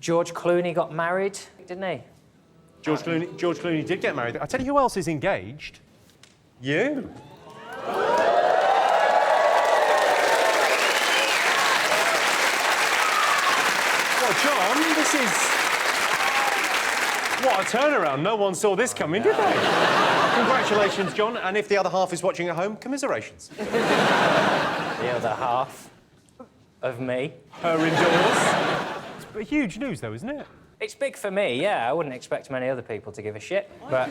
George Clooney got married, didn't he? George Clooney did get married. I tell you who else is engaged. You. Well, John, this is... What a turnaround. No one saw this coming, did they? Congratulations, John. And if the other half is watching at home, commiserations. The other half of me. Her indoors. It's huge news, though, isn't it? It's big for me, yeah. I wouldn't expect many other people to give a shit, but...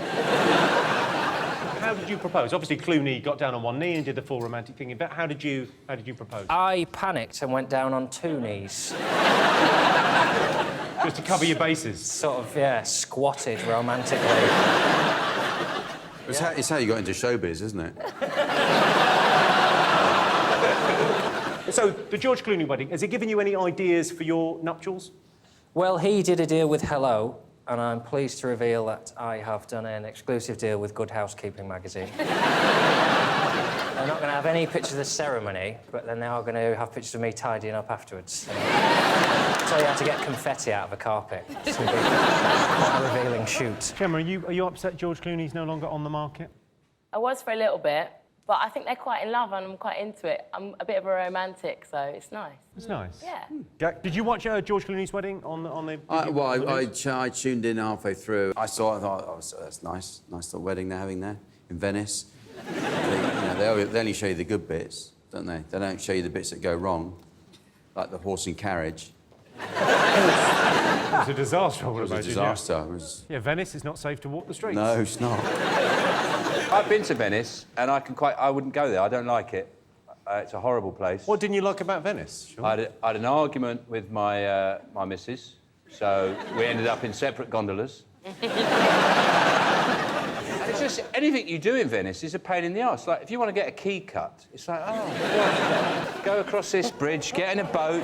How did you propose? Obviously, Clooney got down on one knee and did the full romantic thing. But how did you propose? I panicked and went down on 2 knees. Just to cover your bases? Sort of, yeah, squatted romantically. It's how you got into showbiz, isn't it? So, the George Clooney wedding, has it given you any ideas for your nuptials? Well, he did a deal with Hello, and I'm pleased to reveal that I have done an exclusive deal with Good Housekeeping magazine. They're not going to have any pictures of the ceremony, but then they are going to have pictures of me tidying up afterwards. So you had to get confetti out of a carpet. It's going to be quite a revealing shoot. Gemma, are you upset George Clooney's no longer on the market? I was for a little bit, but I think they're quite in love and I'm quite into it. I'm a bit of a romantic, so it's nice. It's nice. Yeah. Did you watch George Clooney's wedding on the... I tuned in halfway through. I thought, oh, that's nice. Nice little wedding they're having there in Venice. They only show you the good bits, don't they? They don't show you the bits that go wrong, like the horse and carriage. It was a disaster, I would imagine. It was a disaster. Yeah, Venice is not safe to walk the streets. No, it's not. I've been to Venice, and I wouldn't go there. I don't like it. It's a horrible place. What didn't you like about Venice? Sure. I had an argument with my missus, so we ended up in separate gondolas. It's just anything you do in Venice is a pain in the arse. Like, if you want to get a key cut, it's like, oh, go across this bridge, get in a boat,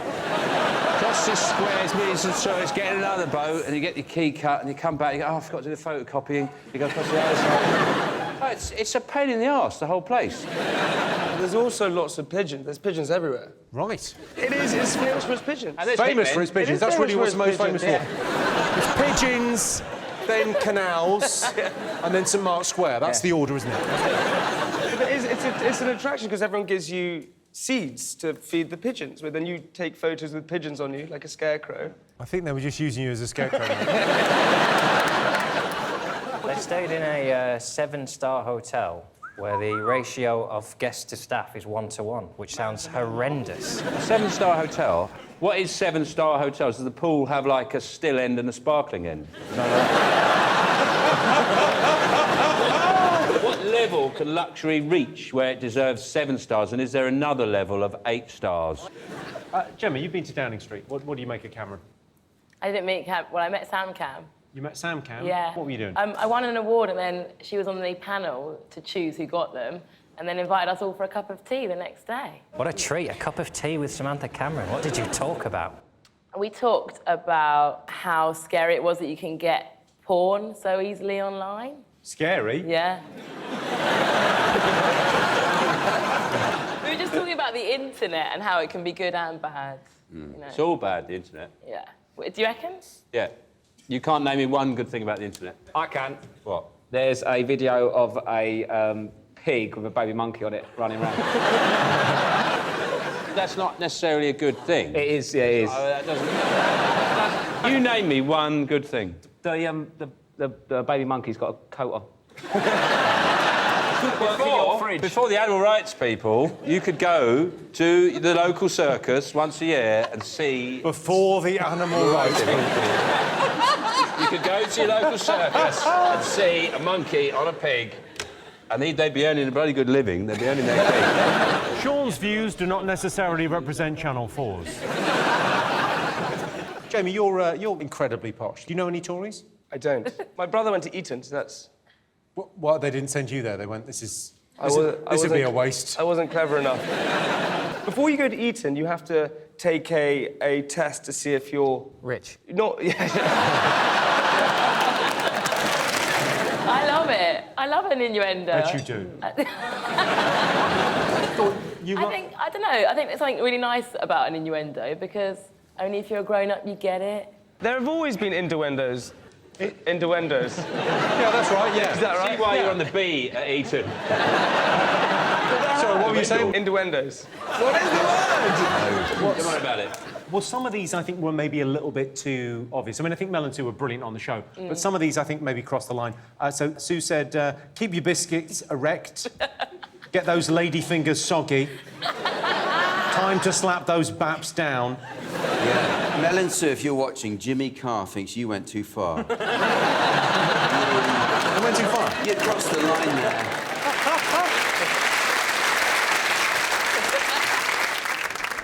cross this square, it's millions of tourists, get in another boat, and you get your key cut, and you come back, you go, oh, I forgot to do the photocopying, you go across the other side. Oh, it's a pain in the arse, the whole place. There's also lots of pigeons. There's pigeons everywhere. Right. It is. It's famous for its pigeons. Famous for its pigeons. That's really what's most famous for. It's pigeons, then canals, and then St Mark's Square. That's the order, isn't it? But it's an attraction because everyone gives you seeds to feed the pigeons with, and you take photos with pigeons on you, like a scarecrow. I think they were just using you as a scarecrow. They stayed in a 7-star hotel where the ratio of guests to staff is 1-to-1, which sounds horrendous. A 7-star hotel? What is 7-star hotels? Does the pool have, like, a still end and a sparkling end? What level can luxury reach where it deserves 7 stars, and is there another level of 8 stars? Gemma, you've been to Downing Street. What do you make of Cameron? I didn't meet Cam. Well, I met Sam Cam. You met Sam Cam? Yeah. What were you doing? I won an award, and then she was on the panel to choose who got them, and then invited us all for a cup of tea the next day. What a treat, a cup of tea with Samantha Cameron. What did you talk about? We talked about how scary it was that you can get porn so easily online. Scary? Yeah. We were just talking about the internet and how it can be good and bad. You know? It's all bad, the internet. Yeah. Do you reckon? Yeah. You can't name me one good thing about the internet. I can. What? There's a video of a pig with a baby monkey on it running around. That's not necessarily a good thing. It is, yeah, it is. That doesn't... You name me one good thing. The baby monkey's got a coat on. Before the animal rights people, you could go to the local circus once a year and see... Before the animal rights people. You could go to your local circus and see a monkey on a pig, and they'd be earning a bloody good living. They'd be earning their pig. Sean's views do not necessarily represent Channel 4's. Jamie, you're incredibly posh. Do you know any Tories? I don't. My brother went to Eton, so that's... What, they didn't send you there? They went, this would be a waste. I wasn't clever enough. Before you go to Eton, you have to take a test to see if you're... Rich. Not... Yeah. I love it. I love an innuendo. Bet you do. I don't know. I think there's something really nice about an innuendo because only if you're a grown-up you get it. There have always been innuendos. Innuendos. Yeah, that's right, yeah. Is that right? See why you're on the B at Eton. Sorry, what were you saying? Innuendos. What is the word? Come on about it. Well, some of these I think were maybe a little bit too obvious. I mean, I think Mel and Sue were brilliant on the show, but some of these I think maybe crossed the line. So Sue said, keep your biscuits erect, get those lady fingers soggy, time to slap those baps down. Yeah. Mel and Sue, if you're watching, Jimmy Carr thinks you went too far. I went too far. You crossed the line there.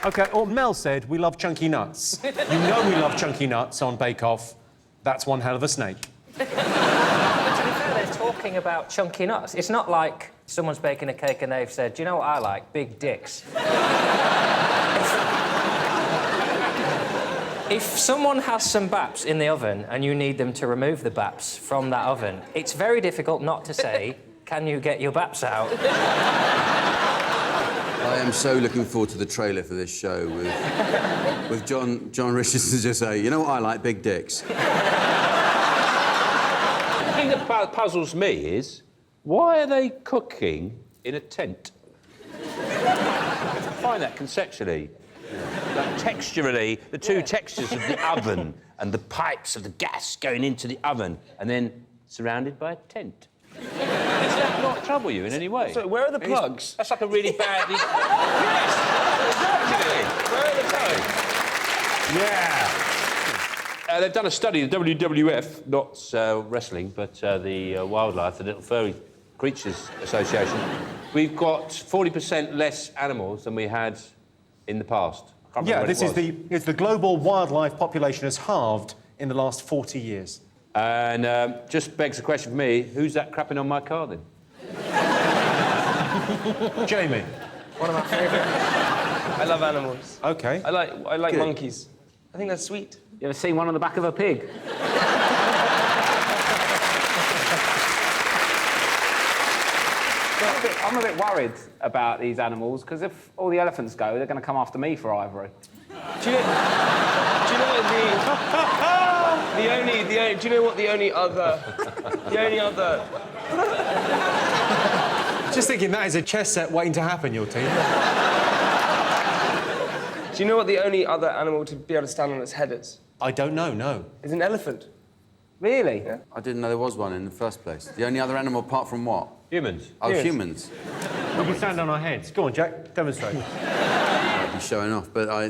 OK, or Mel said, we love chunky nuts. You know we love chunky nuts on Bake Off. That's one hell of a snake. To be fair, they're talking about chunky nuts. It's not like someone's baking a cake and they've said, do you know what I like? Big dicks. If someone has some baps in the oven and you need them to remove the baps from that oven, it's very difficult not to say, can you get your baps out? I am so looking forward to the trailer for this show with John Richardson just say, you know what I like? Big dicks. The thing that puzzles me is, why are they cooking in a tent? I find that conceptually. Like, texturally, the two textures of the oven and the pipes of the gas going into the oven and then surrounded by a tent. Does that not trouble you in any way? So where are the plugs? That's like a really bad... Yes! Exactly! Where are the toes? Yeah! They've done a study, the WWF, not wrestling, but the wildlife, the Little Furry Creatures Association. We've got 40% less animals than we had in the past. I can't remember what it was. It's the global wildlife population has halved in the last 40 years. And just begs the question for me, who's that crapping on my car then? Jamie. One of my favourite. I love animals. OK. I like Good. monkeys. I think that's sweet. You ever seen one on the back of a pig? I'm a bit worried about these animals, because if all the elephants go, they're going to come after me for ivory. Do you know what the only other... Just thinking that is a chess set waiting to happen, your team. Do you know what the only other animal to be able to stand on its head is? I don't know, no. It's an elephant. Really? Yeah. I didn't know there was one in the first place. The only other animal apart from what? Humans. Oh, Humans. humans. We can stand on our heads. Go on, Jack, demonstrate. I'd be showing off, but I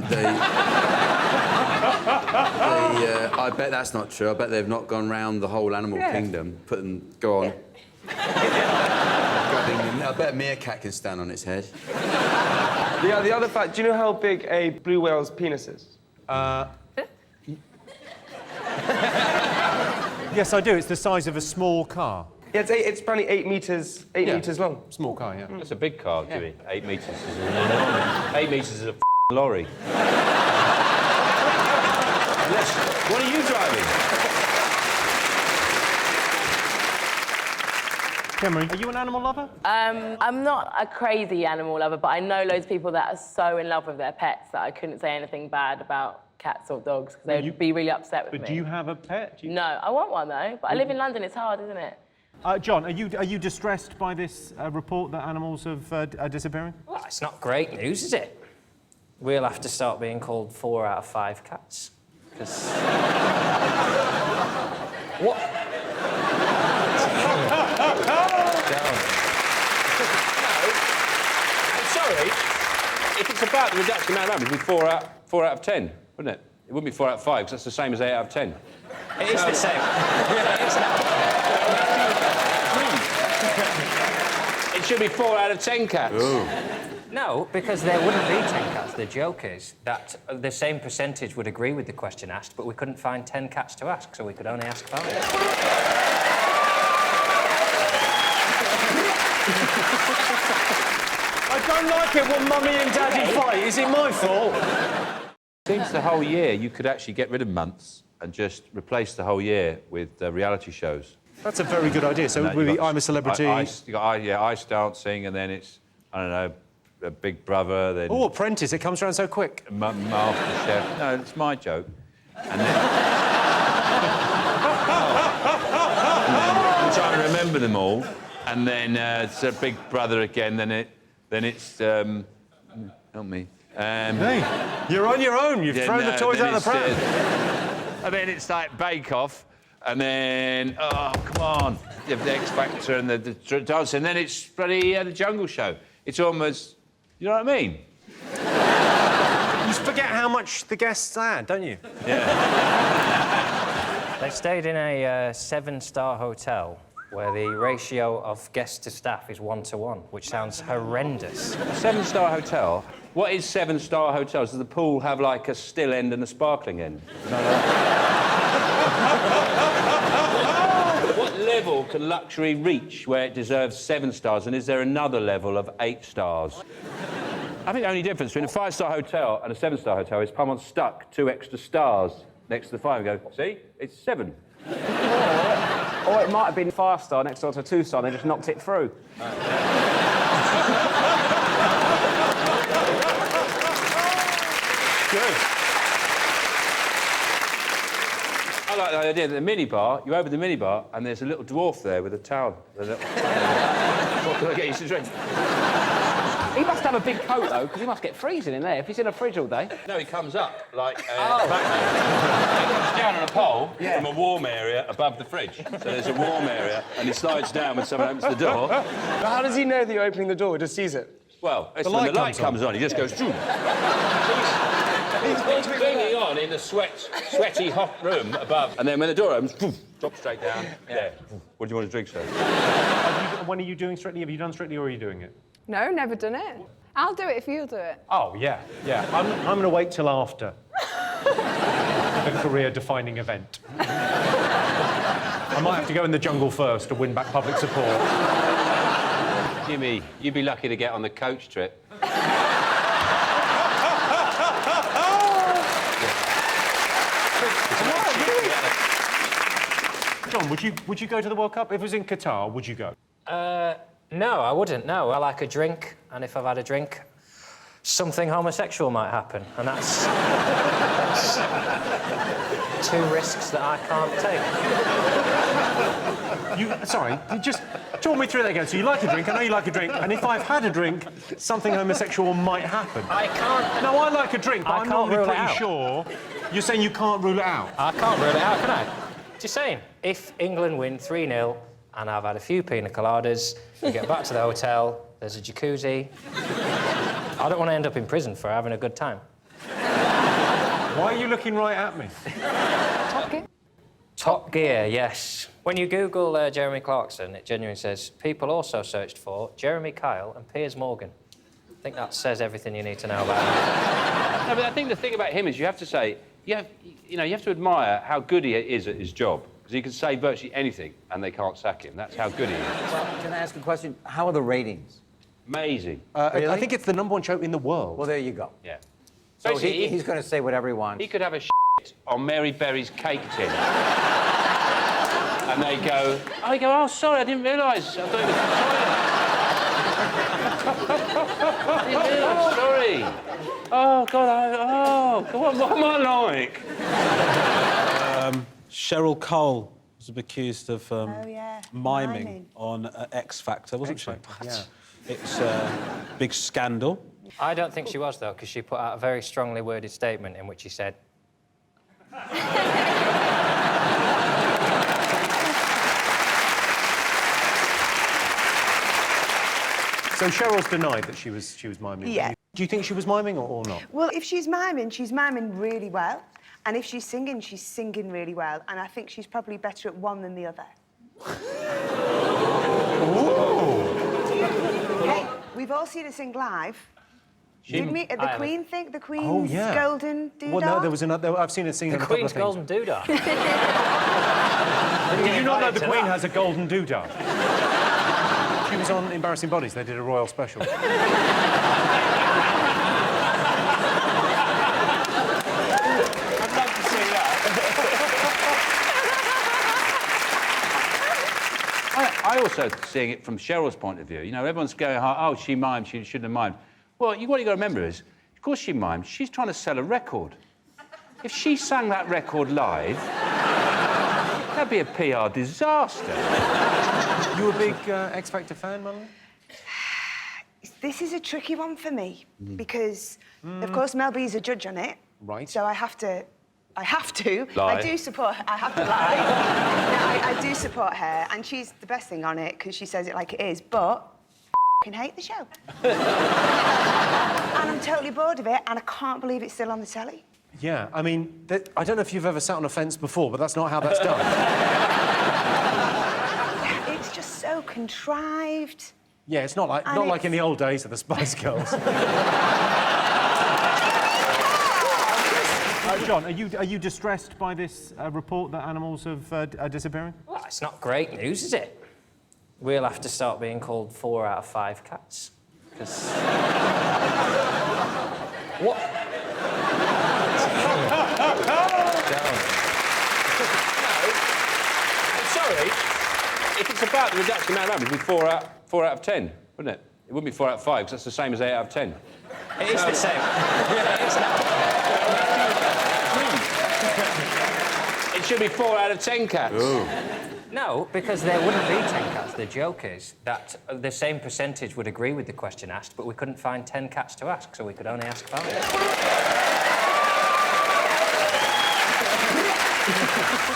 bet that's not true. I bet they've not gone round the whole animal kingdom. Go on. I bet a meerkat can stand on its head. The other fact, do you know how big a blue whale's penis is? Yes, I do. It's the size of a small car. Yeah, it's apparently 8 metres long. Small car, yeah. That's a big car, Jimmy. 8 metres is an enormous... 8 metres is a lorry. What are you driving? Cameron, are you an animal lover? I'm not a crazy animal lover, but I know loads of people that are so in love with their pets that I couldn't say anything bad about cats or dogs, because they'd be really upset with me. But do you have a pet? No, I want one though, but I live in London, it's hard, isn't it? John, are you distressed by this report that animals have are disappearing? Well, it's not great news, is it? We'll have to start being called 4 out of 5 cats. Because... What? I'm sorry. If it's about the reduction amount of it'd be 4 out of 10, wouldn't it? It wouldn't be 4 out of 5, because that's the same as 8 out of 10. It is the same. It should be 4 out of 10 cats. Ooh. No, because there wouldn't be 10 cats. The joke is that the same percentage would agree with the question asked, but we couldn't find 10 cats to ask, so we could only ask 5. I don't like it when Mummy and Daddy fight. Is it my fault? Seems the whole year you could actually get rid of months and just replace the whole year with reality shows. That's a very good idea. So it would be I'm a Celebrity. You got ice dancing, and then it's, I don't know, a Big Brother, then... Oh, Apprentice, it comes around so quick. Master Chef. No, it's my joke. And then... remember them all, and then it's a Big Brother again. Then it's help me. Hey, you're on your own. You've thrown the toys out of the pram. And then it's like Bake Off, and then oh come on, the X Factor and the dance, and then it's bloody the Jungle Show. It's almost, you know what I mean? You forget how much the guests add, don't you? Yeah. They stayed in a 7-star hotel where the ratio of guests to staff is 1-to-1, which sounds horrendous. A 7-star hotel. What is 7-star hotels? Does the pool have like a still end and a sparkling end? What level can luxury reach where it deserves 7 stars, and is there another level of 8 stars? I think the only difference between a 5-star hotel and a 7-star hotel is someone stuck 2 extra stars next to the 5 and go, see, it's 7. Or it might have been 5-star next door to a 2-star, and they just knocked it through. Good. I like the idea that the minibar, you open the minibar and there's a little dwarf there with a towel. What can I get you to drink? He must have a big coat, though, because he must get freezing in there if he's in a fridge all day. No, he comes up like Batman. He comes down on a pole from a warm area above the fridge. So there's a warm area and he slides down when someone opens the door. But how does he know that you're opening the door? He just sees it. Well, it's when the light comes on, he just goes, Zoom. He's bringing on in the sweaty, hot room above. And then when the door opens, drop straight down. Yeah. What do you want to drink, sir? When are you doing Strictly? Have you done Strictly or are you doing it? No, never done it. I'll do it if you'll do it. Oh, yeah. I'm going to wait till after the career-defining event. I might have to go in the jungle first to win back public support. Jimmy, you'd be lucky to get on the coach trip. John, would you go to the World Cup? If it was in Qatar, would you go? No, I wouldn't, no. I like a drink, and if I've had a drink, something homosexual might happen, and that's 2 risks that I can't take. Sorry, you just talk me through that again. So you like a drink, I know you like a drink, and if I've had a drink, something homosexual might happen. I can't... No, I like a drink, but I'm not really pretty sure. You're saying you can't rule it out? I can't rule it out, can I? Just saying, if England win 3-0, and I've had a few pina coladas, we get back to the hotel, there's a jacuzzi. I don't want to end up in prison for having a good time. Why are you looking right at me? Top Gear? Top Gear, yes. When you Google Jeremy Clarkson, it genuinely says, people also searched for Jeremy Kyle and Piers Morgan. I think that says everything you need to know about him. No, but I think the thing about him is you have to say, you have to admire how good he is at his job. Because he can say virtually anything and they can't sack him. That's how good he is. Well, can I ask a question? How are the ratings? Amazing. Really? I think it's the #1 show in the world. Well, there you go. Yeah. So Basically, he's going to say whatever he wants. He could have a on Mary Berry's cake tin. And they go, oh, sorry, I didn't realise. I thought it was I didn't realise, sorry. Oh, God, what am I like? Cheryl Cole was accused of miming on X Factor, wasn't she? Yeah. It's a big scandal. I don't think she was, though, because she put out a very strongly worded statement in which she said... So Cheryl's denied that she was miming. Yeah. Do you think she was miming or not? Well, if she's miming really well. And if she's singing really well. And I think she's probably better at one than the other. Hey, we've all seen her sing live. Didn't we? At the Queen thing? The Queen's Golden Doodah? Well, no, there was another... I've seen her sing The Queen's Golden Doodah? Did you not know the Queen has a golden doodah? She was on Embarrassing Bodies. They did a royal special. I also seeing it from Cheryl's point of view. You know, everyone's going, oh, she mimed, she shouldn't have mimed. Well, what you've got to remember is, of course she mimed, she's trying to sell a record. If she sang that record live, That'd be a PR disaster. You a big X Factor fan, Melanie? This is a tricky one for me because, of course, Mel B's a judge on it. Right. So I have to. Lie. I do support. I have to lie. No, I do support her, and she's the best thing on it because she says it like it is. But I hate the show, and I'm totally bored of it, and I can't believe it's still on the telly. Yeah, I mean, I don't know if you've ever sat on a fence before, but that's not how that's done. It's just so contrived. Yeah, it's not like in the old days of the Spice Girls. John, are you distressed by this report that animals are disappearing? Well, it's not great news, is it? We'll have to start being called 4 out of 5 cats. Because... What? I'm sorry. If it's about the reduction amount, it'd be 4 out of 10, wouldn't it? It wouldn't be 4 out of 5, because that's the same as 8 out of 10. It is the same. Yeah, it's not. It should be 4 out of 10 cats. Ooh. No, because there wouldn't be 10 cats. The joke is that the same percentage would agree with the question asked, but we couldn't find 10 cats to ask, so we could only ask 5.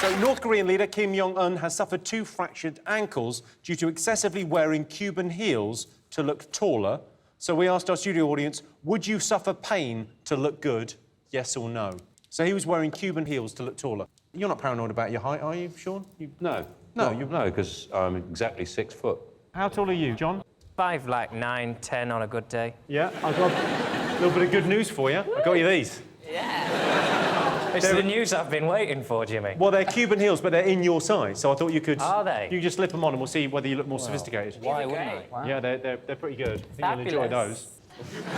So, North Korean leader Kim Jong-un has suffered 2 fractured ankles due to excessively wearing Cuban heels to look taller. So we asked our studio audience, would you suffer pain to look good, yes or no? So he was wearing Cuban heels to look taller. You're not paranoid about your height, are you, Sean? No. No, No, because I'm exactly 6 foot. How tall are you, John? 5, like 9, 10 on a good day. Yeah, I've got a little bit of good news for you. I got you these. It's the news I've been waiting for, Jimmy. Well, they're Cuban heels, but they're in your size, so I thought you could... Are they? You just slip them on and we'll see whether you look more sophisticated. Why wouldn't I? Wow. Yeah, they're pretty good. I think you'll enjoy those.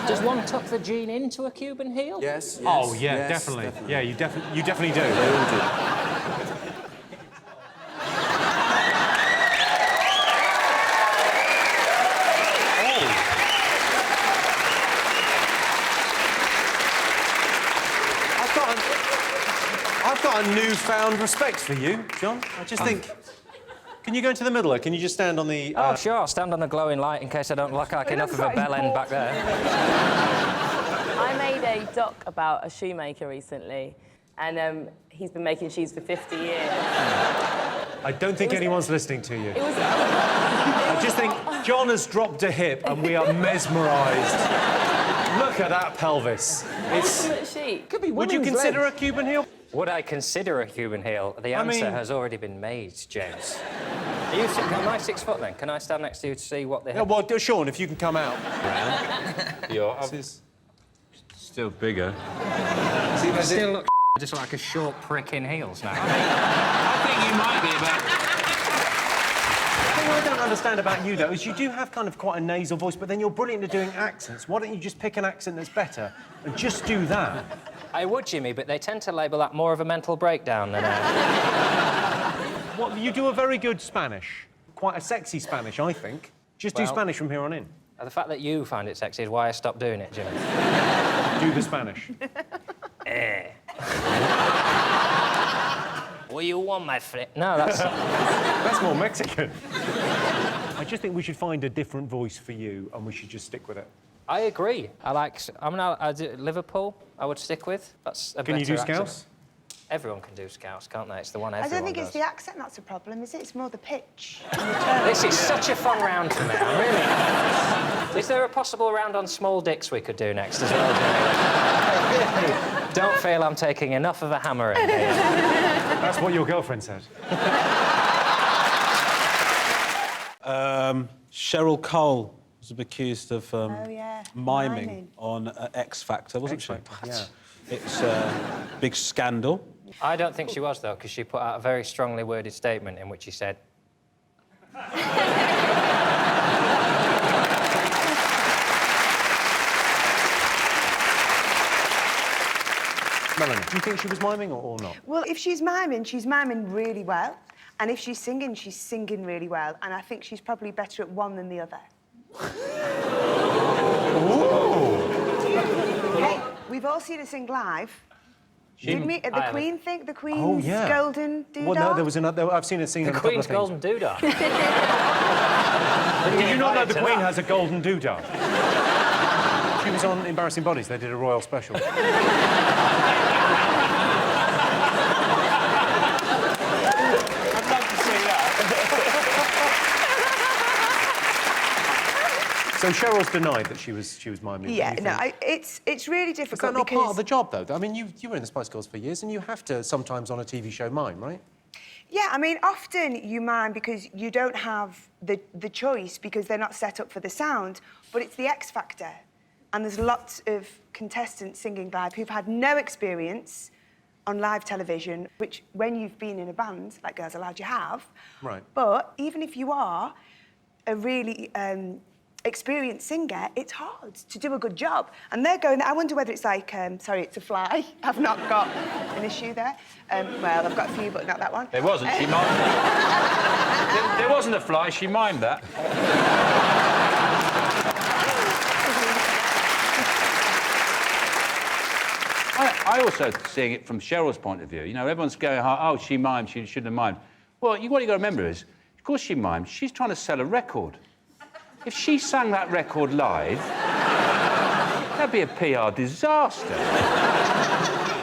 Does one tuck the gene into a Cuban heel? Yes. Oh, yeah, yes, definitely. Yeah, you definitely do. They all do. I've got a newfound respect for you, John. I just think... Can you go into the middle, or can you just stand on the... Oh, sure, I'll stand on the glowing light in case I don't look like enough of a bell end back there. I made a doc about a shoemaker recently, and he's been making shoes for 50 years. I don't think anyone's listening to you. It was... I just think John has dropped a hip and we are mesmerised. Look at that pelvis. It's... Could be Would you consider a Cuban heel? Would I consider a Cuban heel? The answer has already been made, James. Am I 6 foot then? Can I stand next to you to see what the... Yeah, well, Sean, if you can come out. You're still bigger. I still look just like a short prick in heels now. I think you might be about... The thing I don't understand about you, though, is you do have kind of quite a nasal voice, but then you're brilliant at doing accents. Why don't you just pick an accent that's better and just do that? I would, Jimmy, but they tend to label that more of a mental breakdown than a... Well, you do a very good Spanish. Quite a sexy Spanish, I think. Just do Spanish from here on in. The fact that you find it sexy is why I stopped doing it, Jimmy. Do the Spanish. What you want, my friend? No, that's... That's more Mexican. I just think we should find a different voice for you, and we should just stick with it. I agree. Liverpool, I would stick with. That's a Can you do better accent. Scouse? Everyone can do Scouse, can't they? It's the one I everyone don't think does. it's the accent that's a problem, is it? It's more the pitch. This is such a fun round for me, really. Is there a possible round on small dicks we could do next as well, Jimmy? Don't feel I'm taking enough of a hammer in here. That's what your girlfriend said. Cheryl Cole was accused of yeah. miming on X Factor, wasn't she? Yeah. It's a big scandal. I don't think she was, though, because she put out a very strongly worded statement in which she said... Melanie, do you think she was miming or not? Well, if she's miming really well. And if she's singing really well. And I think she's probably better at one than the other. Ooh. Hey, we've all seen her sing live. Didn't we? The Queen thing? The Queen's golden doodah? Well, no, there was another... I've seen a scene The on a couple Queen's of things. golden doodah. Did you not know the Queen has a golden doodah? She was on Embarrassing Bodies. They did a royal special. I'd love to see that. So Cheryl's denied that she was miming. Yeah, no, it's really difficult. Is that not because... part of the job, though? I mean, you were in the Spice Girls for years, and you have to sometimes on a TV show mime, right? Yeah, I mean, often you mime because you don't have the choice because they're not set up for the sound, but it's the X Factor. And there's lots of contestants singing live who've had no experience on live television, which when you've been in a band, like Girls Aloud, you have. Right. But even if you are a really experienced singer, it's hard to do a good job. And they're going, I wonder whether it's like, sorry, it's a fly. I've not got an issue there. Well, I've got a few, but not that one. There wasn't, she mimed that. There wasn't a fly, she mimed that. I also seeing it from Cheryl's point of view. You know, everyone's going, oh, she mimed, she shouldn't have mimed. Well, what you got to remember is, of course she mimed, she's trying to sell a record. If she sang that record live, that'd be a PR disaster.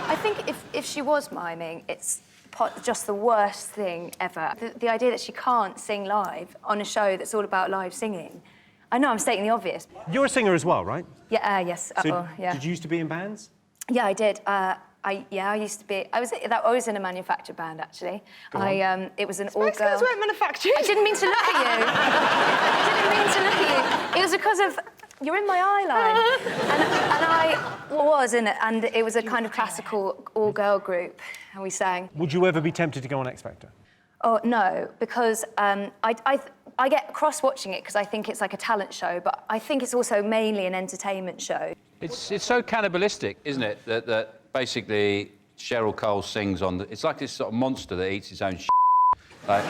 I think if she was miming, it's just the worst thing ever. The idea that she can't sing live on a show that's all about live singing. I know I'm stating the obvious. You're a singer as well, right? Yeah, yes. So Yeah. Did you used to be in bands? Yeah, I did. I used to be. I was in a manufactured band actually. It was an all-girl. Spice Girls weren't manufactured. I didn't mean to look at you. I didn't mean to look at you. It was because of you're in my eye line, and I was in it, and it was a kind of classical all-girl group, and we sang. Would you ever be tempted to go on X Factor? Oh no, because I get cross watching it because I think it's like a talent show, but I think it's also mainly an entertainment show. It's so cannibalistic, isn't it, that basically Cheryl Cole sings on it's like this sort of monster that eats its own shit. Like,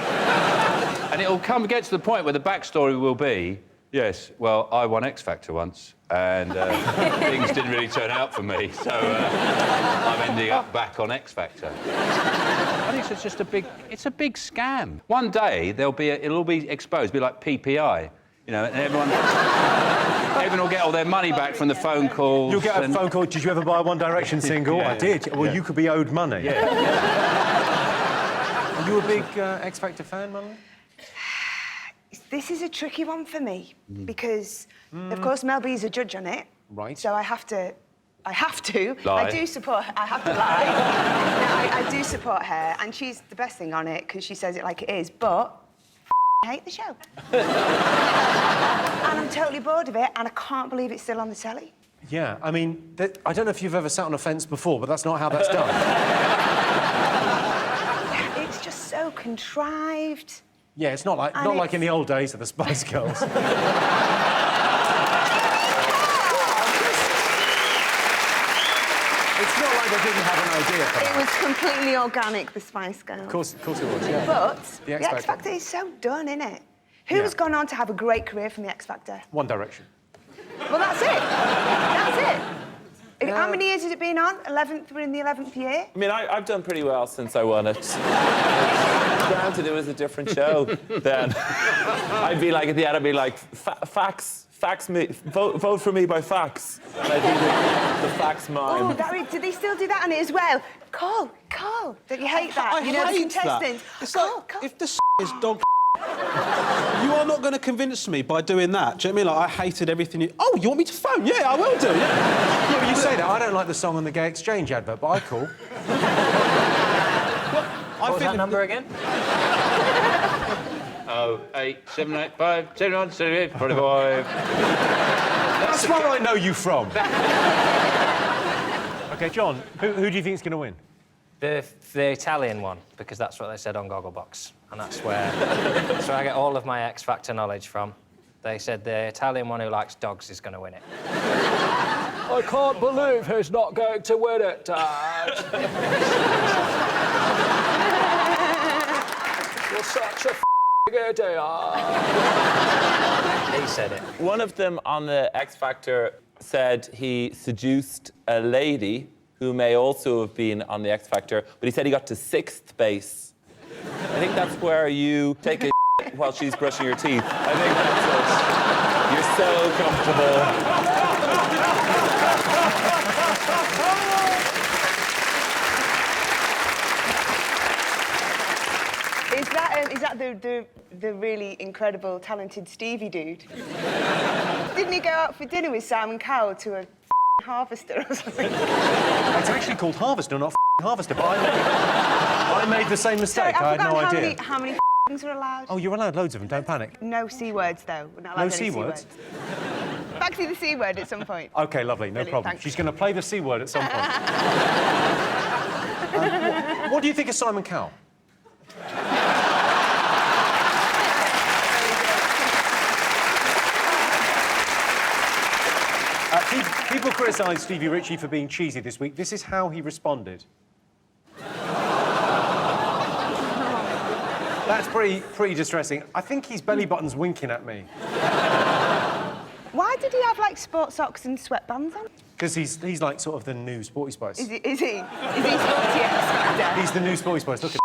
and it'll get to the point where the backstory will be, yes, well, I won X Factor once, and things didn't really turn out for me, so I'm ending up back on X Factor. I think it's just a big scam. One day it'll all be exposed, it'll be like PPI, you know, and everyone will get all their money back from the phone calls. You'll get a phone call, did you ever buy a One Direction single? Yeah, I did. Well, you could be owed money. Yeah. Are you a big X Factor fan, Melanie? This is a tricky one for me because, of course, Mel B's a judge on it. Right. So I have to. Lie. I do support her. I have to lie. No, I do support her, and she's the best thing on it because she says it like it is, but I hate the show. And I'm totally bored of it, and I can't believe it's still on the telly. Yeah, I mean, I don't know if you've ever sat on a fence before, but that's not how that's done. It's just so contrived. Yeah, it's not like in the old days of the Spice Girls. It's not like they didn't have an idea for that. It was completely organic, the Spice Girls. Of course it was, yeah. But The the X Factor is so done, isn't it? Who's gone on to have a great career from the X Factor? One Direction. Well, that's it. That's it. How many years has it been on? 11th, we're in the 11th year? I mean, I've done pretty well since I won it. Granted, it was a different show then. I'd be like, at the end, I'd be like, fax me, vote for me by fax. And I'd do the fax mime. Oh, do they still do that on it as well? Call. Don't you hate that? I you know, the hate contestants. that. It's like, if the is dog you are not going to convince me by doing that. Do you know what I mean? Like, I hated everything you... Oh, you want me to phone? Yeah, I will do, yeah. Yeah, but you say that. I don't like the song on the Gay Exchange advert, but I call. What was that number again? 08 785 79 78 45. That's where I know you from. OK, John, who do you think is going to win? The Italian one, because that's what they said on Gogglebox. And that's where I get all of my X Factor knowledge from. They said the Italian one who likes dogs is going to win it. I can't believe he's not going to win it, Dad. You're such a idiot. He said it. One of them on the X Factor said he seduced a lady who may also have been on the X Factor, but he said he got to 6th base. I think that's where you take a while she's brushing your teeth. I think that's it. You're so comfortable. Is that the really incredible, talented Stevie dude? Didn't he go out for dinner with Simon Cowell to a harvester or something? It's actually called Harvester, not Harvester, but I made the same mistake. Sorry, I had no idea. How many things are allowed? Oh, you're allowed loads of them, don't panic. No C words, though. We're not allowed No any C words? Back to the C word at some point. OK, lovely, no Brilliant, problem. thanks. She's going to play the C word at some point. What do you think of Simon Cowell? People criticised Stevie Ritchie for being cheesy this week. This is how he responded. That's pretty distressing. I think his belly button's winking at me. Why did he have, like, sports socks and sweatbands on? Because he's like sort of the new Sporty Spice. Is he? Is he sporty X-Factor? He's the new Sporty Spice. Look at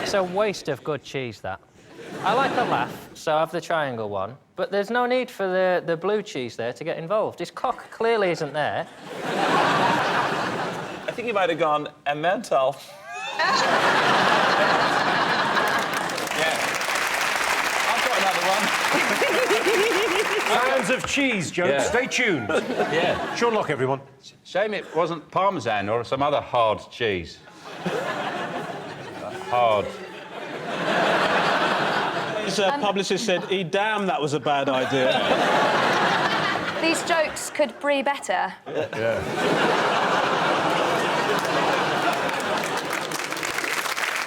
It's a waste of good cheese, that. I like a laugh, so I have the triangle one, but there's no need for the blue cheese there to get involved. His cock clearly isn't there. I think he might have gone mental. Yeah. I've got another one. Fans of cheese jokes, Yeah. stay tuned. Yeah. Sean Lock, everyone. Shame it wasn't Parmesan or some other hard cheese. Hard. His publicist said, damn, that was a bad idea. These jokes could be better. Yeah.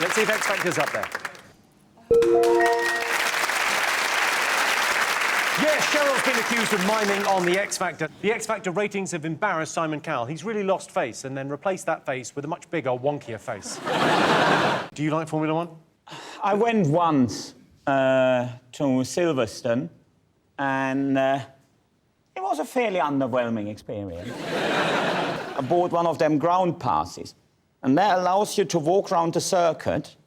Let's see if X Factor's up there. Yes, Cheryl's been accused of miming on the X Factor. The X Factor ratings have embarrassed Simon Cowell. He's really lost face and then replaced that face with a much bigger, wonkier face. Do you like Formula One? I went once to Silverstone, and it was a fairly underwhelming experience. I bought one of them ground passes, and that allows you to walk around the circuit,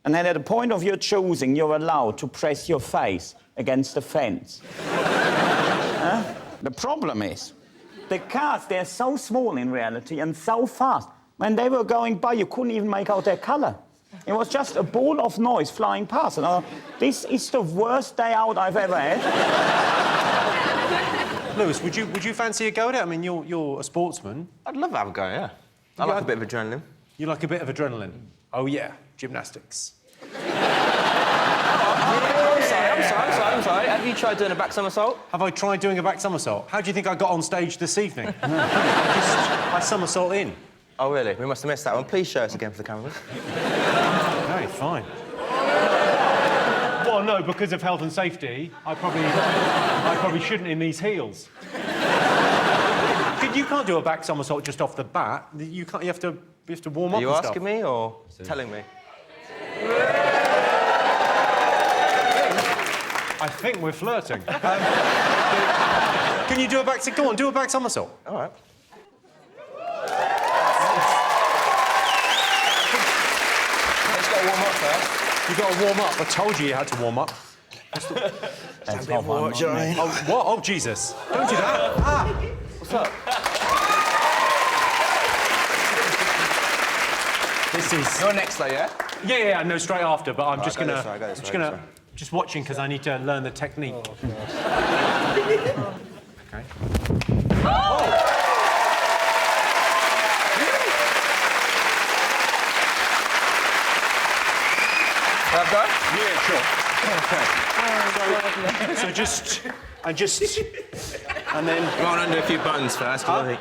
and then at a point of your choosing, you're allowed to press your face against the fence. The problem is, the cars, they're so small in reality and so fast. When they were going by, you couldn't even make out their colour. It was just a ball of noise flying past. And this is the worst day out I've ever had. Lewis, would you fancy a go at it? I mean, you're a sportsman. I'd love to have a go, yeah. I like a bit of adrenaline. You like a bit of adrenaline? Oh, yeah, gymnastics. I'm sorry. Have you tried doing a back somersault? Have I tried doing a back somersault? How do you think I got on stage this evening? I somersault in. Oh, really? We must have missed that one. Please show us again for the cameras. OK, fine. Well, no, because of health and safety, I probably shouldn't in these heels. You can't do a back somersault just off the bat. You have to warm up. Are you and stuff. asking me or telling me? I think we're flirting. Can you do a back... Go on, do a back somersault. All right. Let's go warm up first. You've got to warm up. I told you had to warm up. That's not what, Johnny. Oh, what? Oh, Jesus. Don't do that. Ah! What's up? This is... You're next, though, yeah? Yeah, no, straight after, but I'm just go gonna... this way, go this I'm just way, gonna... this way. Just watching, because I need to learn the technique. Oh, OK. Oh! Have a go? Yeah, sure. OK. So just... And then... Go on, undo a few buttons first, because I think...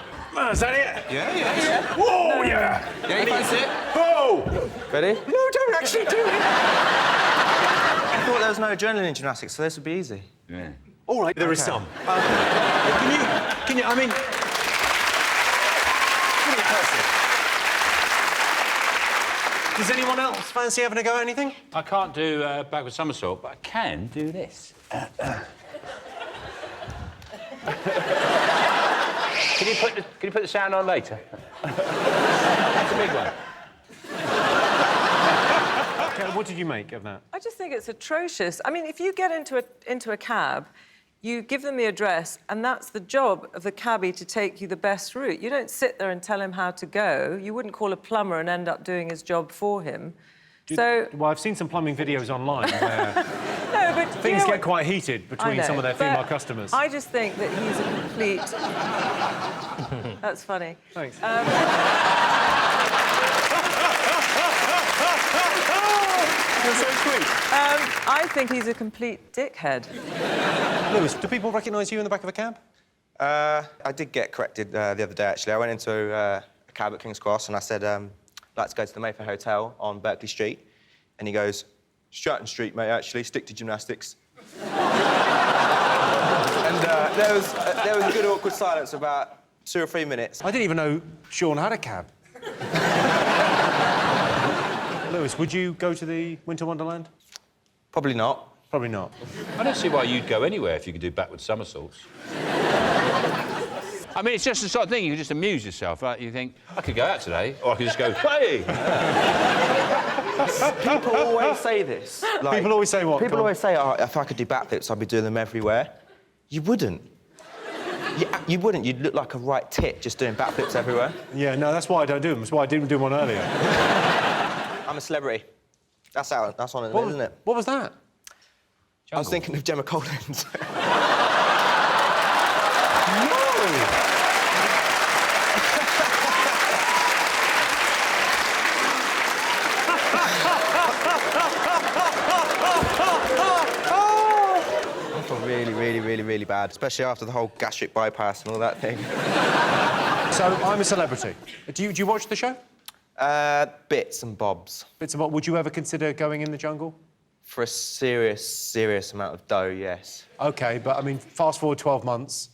Is that it? Yeah. Whoa, yeah! Yeah, you fancy it? Whoa! Ready? No, don't actually do it! I thought there was no adrenaline in gymnastics, so this would be easy. Yeah. All right, there is some. Can you, I mean... Pretty impressive. Does anyone else fancy having a go at anything? I can't do backward somersault, but I can do this. Can you put the sound on later? That's a big one. Okay, what did you make of that? I just think it's atrocious. I mean, if you get into a cab, you give them the address, and that's the job of the cabbie to take you the best route. You don't sit there and tell him how to go. You wouldn't call a plumber and end up doing his job for him. Well, I've seen some plumbing videos online where no, but things get quite heated between some of their female customers. I just think that he's a complete... That's funny. Thanks. You're so sweet. I think he's a complete dickhead. Lewis, do people recognise you in the back of a cab? I did get corrected the other day, actually. I went into a cab at King's Cross and I said, I'd like to go to the Mayfair Hotel on Berkeley Street. And he goes, Stratton Street, mate, actually, stick to gymnastics. And there was a good awkward silence for about 2 or 3 minutes. I didn't even know Sean had a cab. Lewis, would you go to the Winter Wonderland? Probably not. Probably not. I don't see why you'd go anywhere if you could do backward somersaults. I mean, it's just the sort of thing you can just amuse yourself. Like you think, I could go out today, or I could just go, hey! People always say this. Like, people always say what? People always say, oh, if I could do backflips, I'd be doing them everywhere. You wouldn't. You wouldn't. You'd look like a right tit just doing backflips everywhere. Yeah, no, that's why I don't do them. That's why I didn't do one earlier. I'm a celebrity. That's on it, isn't it? What was that? I was thinking of Gemma Collins. I feel really bad, especially after the whole gastric bypass and all that thing. So, I'm a celebrity. Do you watch the show? Bits and bobs. Bits and bobs. Would you ever consider going in the jungle? For a serious amount of dough, yes. OK, but, I mean, fast forward 12 months.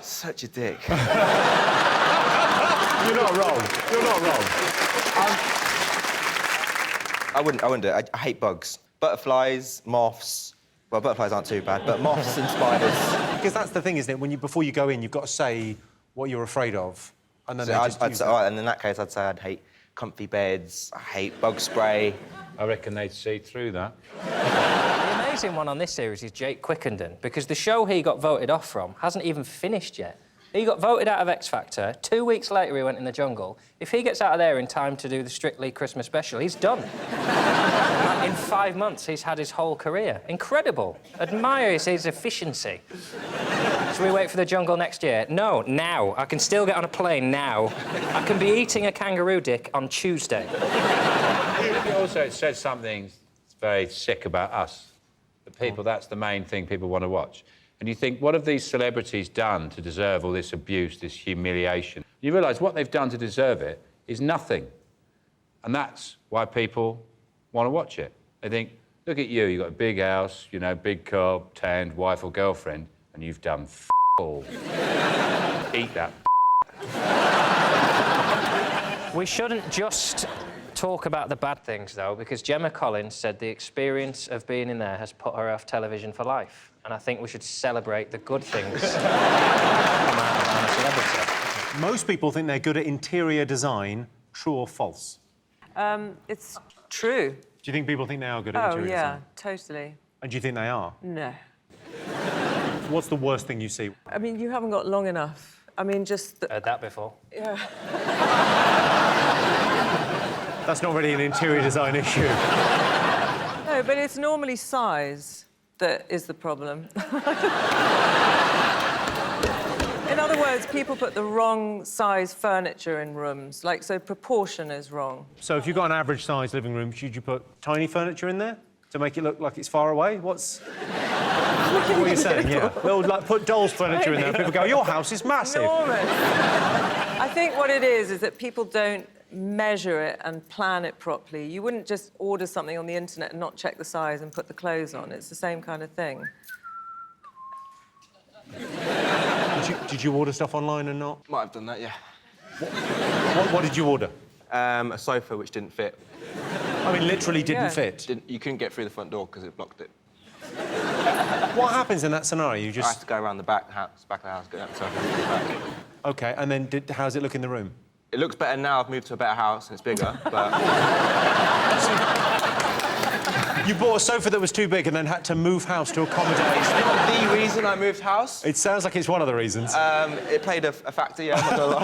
Such a dick. You're not wrong. You're not wrong. I wouldn't do it. I hate bugs. Butterflies, moths... Well, butterflies aren't too bad, but moths and spiders. Because that's the thing, isn't it? Before you go in, you've got to say what you're afraid of. And then I'd say, and in that case, I'd say I'd hate comfy beds, I hate bug spray. I reckon they'd see through that. The amazing one on this series is Jake Quickenden, because the show he got voted off from hasn't even finished yet. He got voted out of X Factor. 2 weeks later, he went in the jungle. If he gets out of there in time to do the Strictly Christmas special, he's done. In 5 months, he's had his whole career. Incredible. Admire his efficiency. Should we wait for the jungle next year? No, now. I can still get on a plane now. I can be eating a kangaroo dick on Tuesday. Also, it says something very sick about us. The people, that's the main thing people want to watch. And you think, what have these celebrities done to deserve all this abuse, this humiliation? You realise what they've done to deserve it is nothing. And that's why people want to watch it. They think, look at you, you've got a big house, you know, big car, tanned wife or girlfriend, and you've done f*** all. Eat that. We shouldn't just talk about the bad things, though, because Gemma Collins said the experience of being in there has put her off television for life. And I think we should celebrate the good things that come out of our celebrity. Most people think they're good at interior design. True or false? It's true. Do you think people think they are good at interior design? Oh, yeah, totally. And do you think they are? No. What's the worst thing you see? I mean, you haven't got long enough. I mean, just... Heard that before. Yeah. That's not really an interior design issue. No, but it's normally size that is the problem. In other words, people put the wrong size furniture in rooms. Like, so proportion is wrong. So if you've got an average-sized living room, should you put tiny furniture in there to make it look like it's far away? What are you saying? Yeah. Well, like, put dolls' furniture in there. People go, your house is massive. Enormous. I think what it is that people don't measure it and plan it properly. You wouldn't just order something on the internet and not check the size and put the clothes on. It's the same kind of thing. Did you order stuff online and not? Might have done that, yeah. What did you order? A sofa which didn't fit. I mean, literally didn't fit? You couldn't get through the front door because it blocked it. What happens in that scenario? You just... I have to go around the back of the house, go up to the back. OK, and then how's it look in the room? It looks better now. I've moved to a better house and it's bigger, but... You bought a sofa that was too big and then had to move house to accommodate... It's not the reason I moved house. It sounds like it's one of the reasons. It played a factor, yeah, I'm not gonna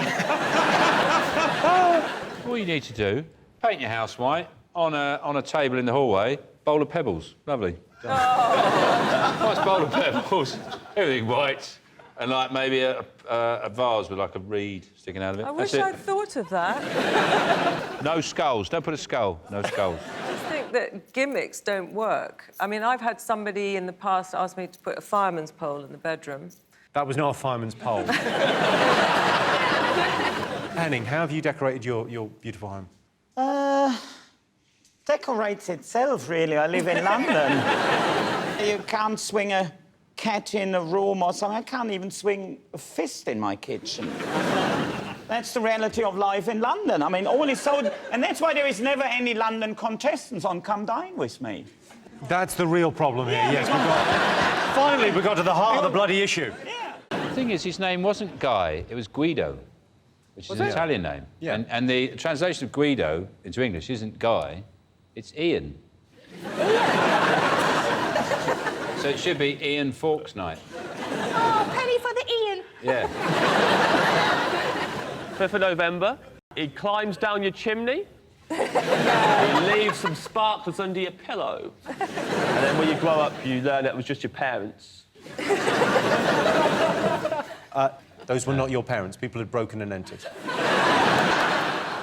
lie. All you need to do, paint your house white, on a table in the hallway, bowl of pebbles. Lovely. Nice bowl of pebbles, everything white, and, like, maybe a vase with, like, a reed sticking out of it. I wish I'd thought of that. No skulls. Don't put a skull. No skulls. I just think that gimmicks don't work. I mean, I've had somebody in the past ask me to put a fireman's pole in the bedroom. That was not a fireman's pole. Henning, how have you decorated your beautiful home? Decorates itself, really. I live in London. You can't swing a cat in a room or something. I can't even swing a fist in my kitchen. That's the reality of life in London. I mean, all is so... And that's why there is never any London contestants on Come Dine With Me. That's the real problem here, yes. Finally, we got to the heart of the bloody issue. Yeah. The thing is, his name wasn't Guy, it was Guido, which is an Italian name. Yeah. And the translation of Guido into English isn't Guy, it's Ian. So it should be Ian Fawkes Night. Oh, penny for the Ian. Yeah. 5th of November, he climbs down your chimney. He leaves some sparklers under your pillow. And then when you grow up, you learn it was just your parents. Those were not your parents. People had broken and entered.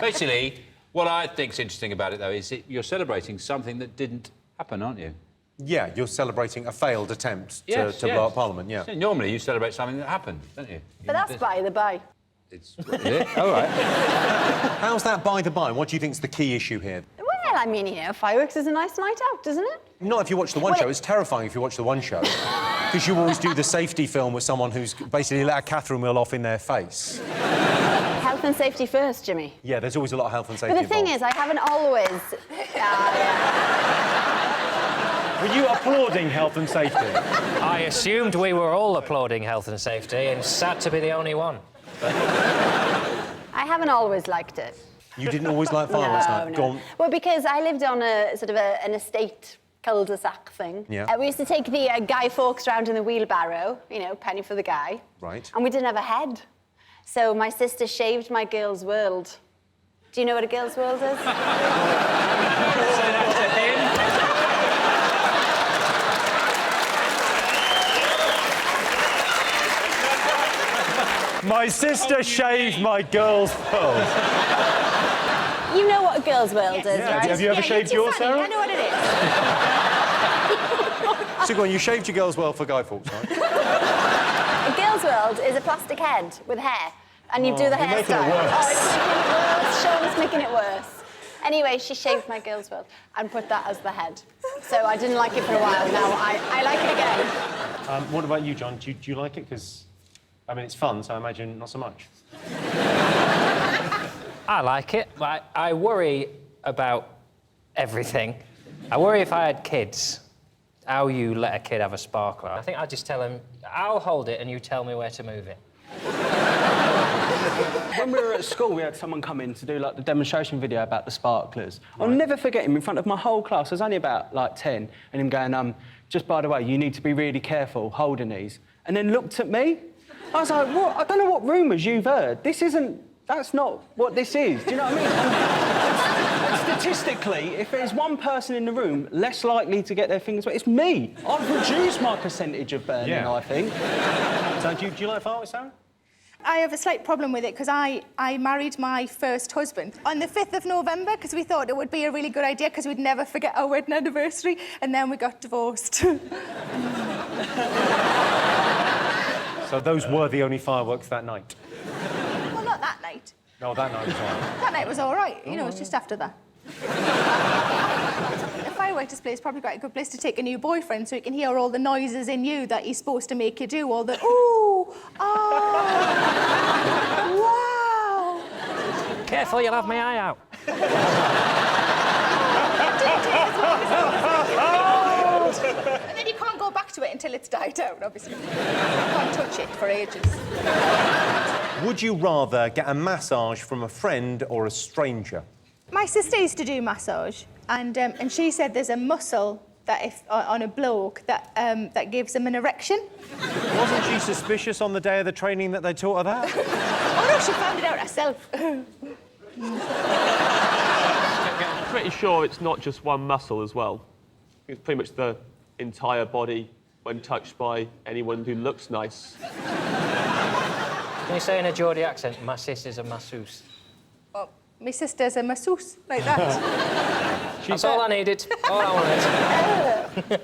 Basically, what I think's interesting about it, though, is that you're celebrating something that didn't happen, aren't you? Yeah, you're celebrating a failed attempt to blow up Parliament, yeah. Normally, you celebrate something that happened, don't you? But that's by the by. Is it? All right. How's that by the by? What do you think's the key issue here? Well, I mean, you know, fireworks is a nice night out, isn't it? Not if you watch the one show. It's terrifying if you watch the one show. Because you always do the safety film with someone who's basically let a Catherine wheel off in their face. Health and safety first, Jimmy. Yeah, there's always a lot of health and safety But the thing is, I haven't always... Were you applauding health and safety? I assumed we were all applauding health and safety and sad to be the only one. I haven't always liked it. You didn't always like fireworks night? Go on. Well, because I lived on a sort of an estate cul-de-sac thing. Yeah. We used to take the Guy Fawkes round in the wheelbarrow, you know, penny for the guy. Right. And we didn't have a head. So my sister shaved my girl's world. Do you know what a girl's world is? My sister shaved my girl's world. You know what a girl's world is, Yeah. right? Have you ever shaved yours, funny. Sarah? I know what it is. So go on, you shaved your girl's world for Guy Fawkes, right? A girl's world is a plastic head with hair, and you do the you're making it hairstyle. worse. Oh, it's making it worse. Sean's making it worse. Anyway, she shaved my girl's world and put that as the head. So I didn't like it for a while. Now I like it again. What about you, John? Do you like it? Because, I mean, it's fun, so I imagine not so much. I like it. I worry about everything. I worry if I had kids, how you let a kid have a sparkler. I think I'd just tell him, I'll hold it and you tell me where to move it. When we were at school, we had someone come in to do, like, the demonstration video about the sparklers. I'll never forget him in front of my whole class. I was only about, like, 10, and him going, just by the way, you need to be really careful holding these. And then looked at me. I was like, what? I don't know what rumours you've heard. That's not what this is. Do you know what I mean? And statistically, if there's one person in the room less likely to get their fingers wet, it's me. I've reduced my percentage of burning, I think. So do you like fireworks, Sarah? I have a slight problem with it because I married my first husband on the 5th of November because we thought it would be a really good idea because we'd never forget our wedding anniversary, and then we got divorced. So those were the only fireworks that night? Well, not that night. No, that night was all right. That night was all right. You know, it's just after that. A firework display is probably quite a good place to take a new boyfriend so he can hear all the noises in you that he's supposed to make you do, all the ooh, oh, wow. Careful, you'll have my eye out. And then you can't go back back to it until it's died out, obviously. Can't touch it for ages. Would you rather get a massage from a friend or a stranger? My sister used to do massage, and she said there's a muscle that if on a bloke that gives him an erection. Wasn't she suspicious on the day of the training that they taught her that? Oh no, she found it out herself. I'm pretty sure it's not just one muscle as well. It's pretty much the entire body when touched by anyone who looks nice. Can you say in a Geordie accent, my sister's a masseuse? Oh, my sister's a masseuse, like that. That's all I needed. All I wanted.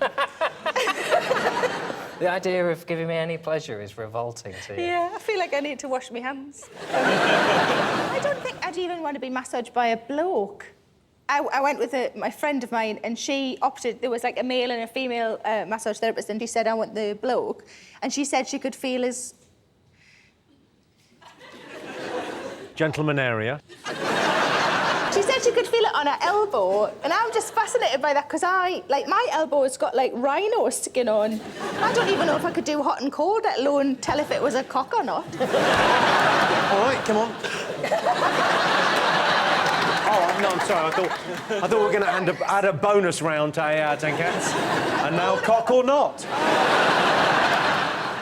The idea of giving me any pleasure is revolting to you. Yeah, I feel like I need to wash my hands. I don't think I'd even want to be massaged by a bloke. I went with my friend of mine, and she opted. There was like a male and a female massage therapist, and he said, I want the bloke. And she said she could feel his... Gentleman area. She said she could feel it on her elbow, and I'm just fascinated by that, because my elbow's got, like, rhino skin on. I don't even know if I could do hot and cold, let alone tell if it was a cock or not. All right, come on. Oh, no, I'm sorry. I thought we were going to add a bonus round to 8 out of 10 cats. And now cock or not.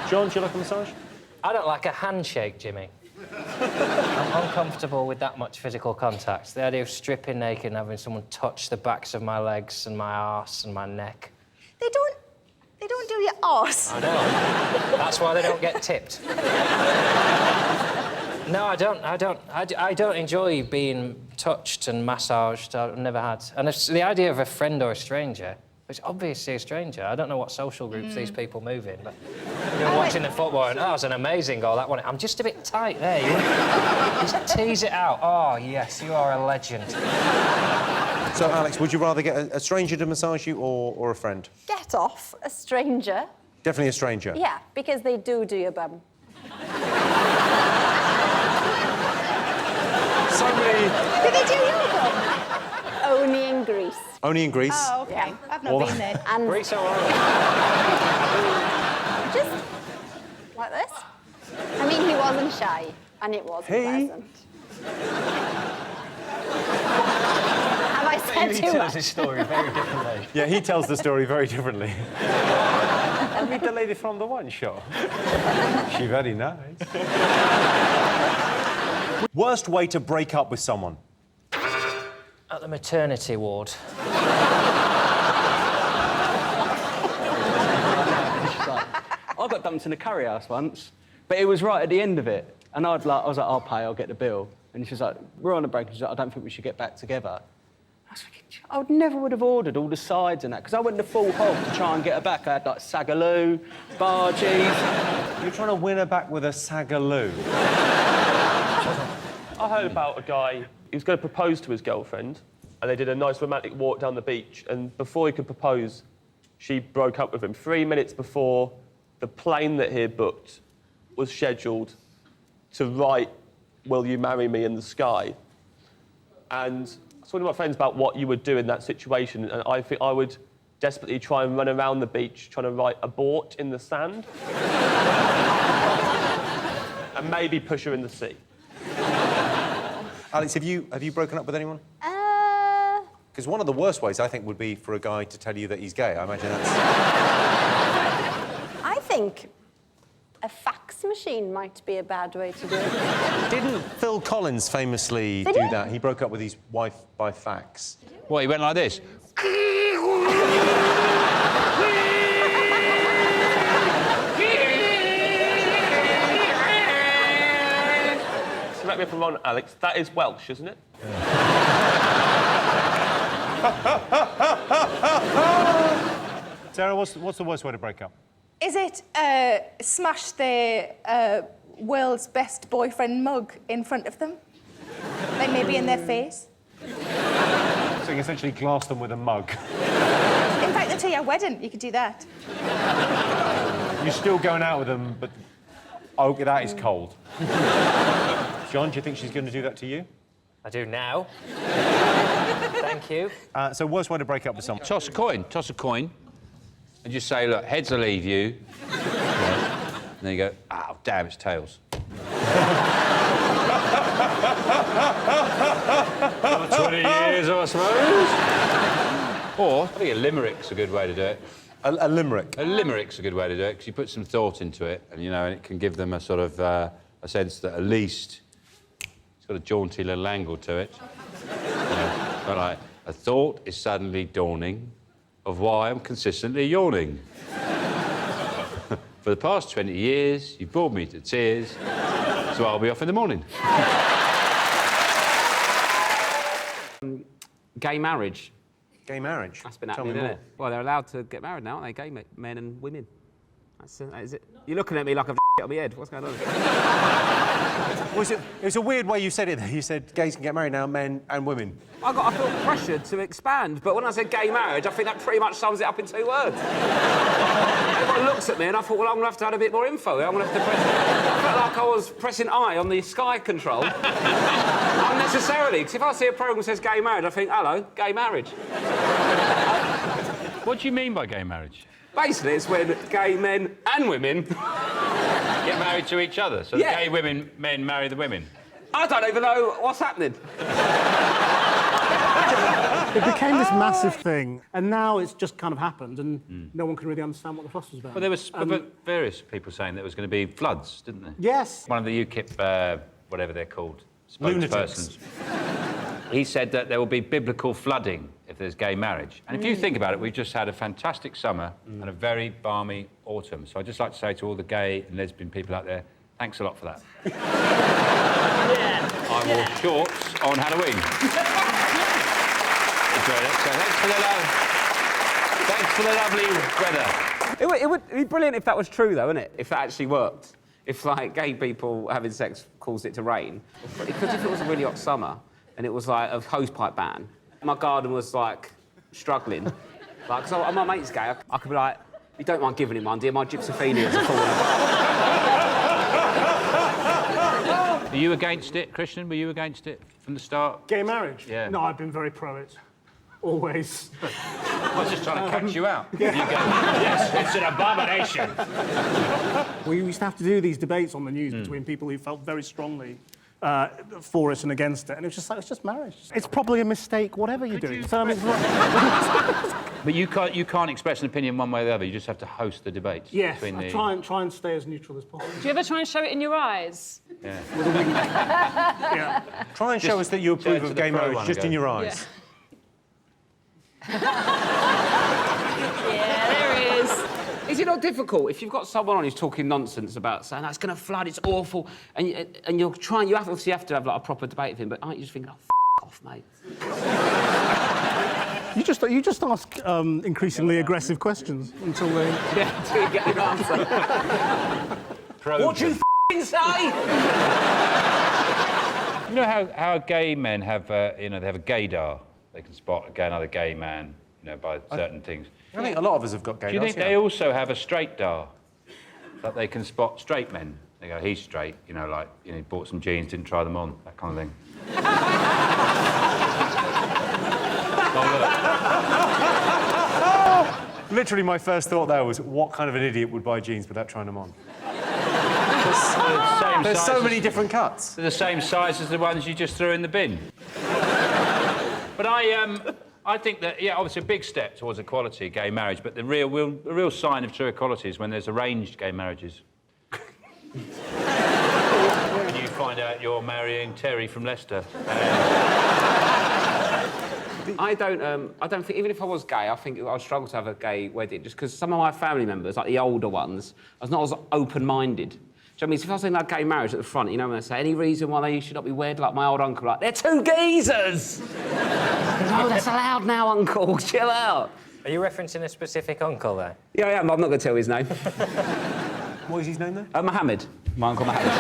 John, do you like a massage? I don't like a handshake, Jimmy. I'm uncomfortable with that much physical contact. The idea of stripping naked and having someone touch the backs of my legs and my arse and my neck. They don't do your arse. I know. That's why they don't get tipped. No, I don't enjoy being touched and massaged. I've never had. And it's the idea of a friend or a stranger, it's obviously a stranger. I don't know what social groups these people move in, but you're watching the football and, oh, that was an amazing goal, that one. I'm just a bit tight there. Just tease it out. Oh, yes, you are a legend. So, Alex, would you rather get a stranger to massage you or a friend? Get off, a stranger. Definitely a stranger. Yeah, because they do your bum. So many... Do they do your bum? Only in Greece. Only in Greece? Oh, OK. Yeah. I've not been there. And Greece or just like this. I mean, he wasn't shy, and it wasn't pleasant. Have I said He too tells much? his story very differently. Yeah, he tells the story very differently. I meet the lady from the wine shop. She very nice. Worst way to break up with someone? At the maternity ward. I got dumped in a curry house once, but it was right at the end of it. And I was like, I'll pay, I'll get the bill. And she's like, we're on a break. And she's like, I don't think we should get back together. I was thinking, I never would have ordered all the sides and that, because I went the full hog to try and get her back. I had, like, sagaloo, bargees. You're trying to win her back with a sagaloo? I heard about a guy, he was going to propose to his girlfriend, and they did a nice romantic walk down the beach, and before he could propose, she broke up with him 3 minutes before the plane that he had booked was scheduled to write, "Will you marry me?" in the sky. And I was talking to my friends about what you would do in that situation, and I think I would desperately try and run around the beach trying to write "abort" in the sand. And maybe push her in the sea. Alex, have you broken up with anyone? Because one of the worst ways, I think, would be for a guy to tell you that he's gay. I imagine that's... I think a fax machine might be a bad way to do it. Didn't Phil Collins famously do that? He broke up with his wife by fax. What, he went like this? Correct me if I'm wrong, Alex, that is Welsh, isn't it? Sarah, what's the worst way to break up? Is it smash the world's best boyfriend mug in front of them? Like maybe in their face? So you essentially glass them with a mug. Invite them to your wedding, you could do that. You're still going out with them, but... Oh, that is cold. John, do you think she's going to do that to you? I do now. Thank you. So worst way to break up with someone? Toss a coin. Toss a coin. and just say, look, heads will leave you. And then you go, oh, damn, it's tails. 20 years, I suppose. Or, I think a limerick's a good way to do it. A limerick? A limerick's a good way to do it, because you put some thought into it, and, you know, and it can give them a sort of, a sense that at least it's got a jaunty little angle to it. But like, a thought is suddenly dawning of why I'm consistently yawning. For the past 20 years, you've bored me to tears, so I'll be off in the morning. Gay marriage. Gay marriage? That's been happening, isn't it? Well, they're allowed to get married now, aren't they? Gay men and women. That is it. You're looking at me like I've on my head. What's going on? It was a weird way you said it there. You said gays can get married now, men and women. I felt pressured to expand, but when I said gay marriage, I think that pretty much sums it up in 2 words. Everyone looks at me and I thought, well, I'm going to have to add a bit more info. I'm going to have to press... I felt like I was pressing I on the Sky control. Unnecessarily, because if I see a programme that says gay marriage, I think, hello, gay marriage. What do you mean by gay marriage? Basically, it's when gay men and women... get married to each other, so the gay men marry the women? I don't even know what's happening. It became this massive thing, and now it's just kind of happened, and no one can really understand what the fuss was about. Well, there was various people saying there was going to be floods, didn't there? Yes. One of the UKIP, whatever they're called, Lunatics. spokespersons, he said that there will be biblical flooding if there's gay marriage. And if you think about it, we've just had a fantastic summer and a very balmy autumn. So I'd just like to say to all the gay and lesbian people out there, thanks a lot for that. I wore shorts on Halloween. Enjoyed it. So thanks for the lovely weather. It would be brilliant if that was true, though, wouldn't it? If that actually worked. If, like, gay people having sex caused it to rain. Because if it was a really hot summer and it was, like, a hosepipe ban, my garden was, like, struggling. Like, because my mate's gay, I could be like, you don't mind giving him one, dear, my gypsophenias are falling apart. Are you against it, Christian? Were you against it from the start? Gay marriage? Yeah. No, I've been very pro it. Always. I was just trying to catch you out. Yeah. You go, yes, it's an abomination. We used to have to do these debates on the news between people who felt very strongly for it and against it, and it was just like, it's just marriage. It's probably a mistake, whatever you're doing. So, I mean, but you can't express an opinion one way or the other. You just have to host the debate. Yes, between I the... try and stay as neutral as possible. Do you ever try and show it in your eyes? Yeah. With a wink. Yeah. Try and show us that you approve of gay marriage just in your eyes. Yeah, there it is. Is it not difficult if you've got someone on who's talking nonsense about saying, oh, it's going to flood, it's awful, and you're trying, you obviously have to have like a proper debate with him, but aren't you just thinking, oh, off, mate? You just ask increasingly aggressive questions until they... Yeah, until you get the answer. What do you say? You know how gay men have, they have a gaydar? They can spot another gay man, by certain things. I think a lot of us have got gaydars. Do you think they also have a straight dar? That they can spot straight men? They go, he's straight, he bought some jeans, didn't try them on, that kind of thing. Literally, my first thought there was, what kind of an idiot would buy jeans without trying them on? There's so many different cuts. They're the same size as the ones you just threw in the bin. But I think that, obviously a big step towards equality, gay marriage, but the real sign of true equality is when there's arranged gay marriages. When you find out you're marrying Terry from Leicester. I don't think, even if I was gay, I think I'd struggle to have a gay wedding, just because some of my family members, like the older ones, I was not as open-minded. Do you know what I mean? So if I was saying like gay marriage at the front, when they say, any reason why they should not be wed, like my old uncle, like, they're two geezers! No, that's allowed now, uncle, chill out. Are you referencing a specific uncle there? Yeah, I am, I'm not going to tell his name. What is his name then? Mohammed. My uncle Mohammed.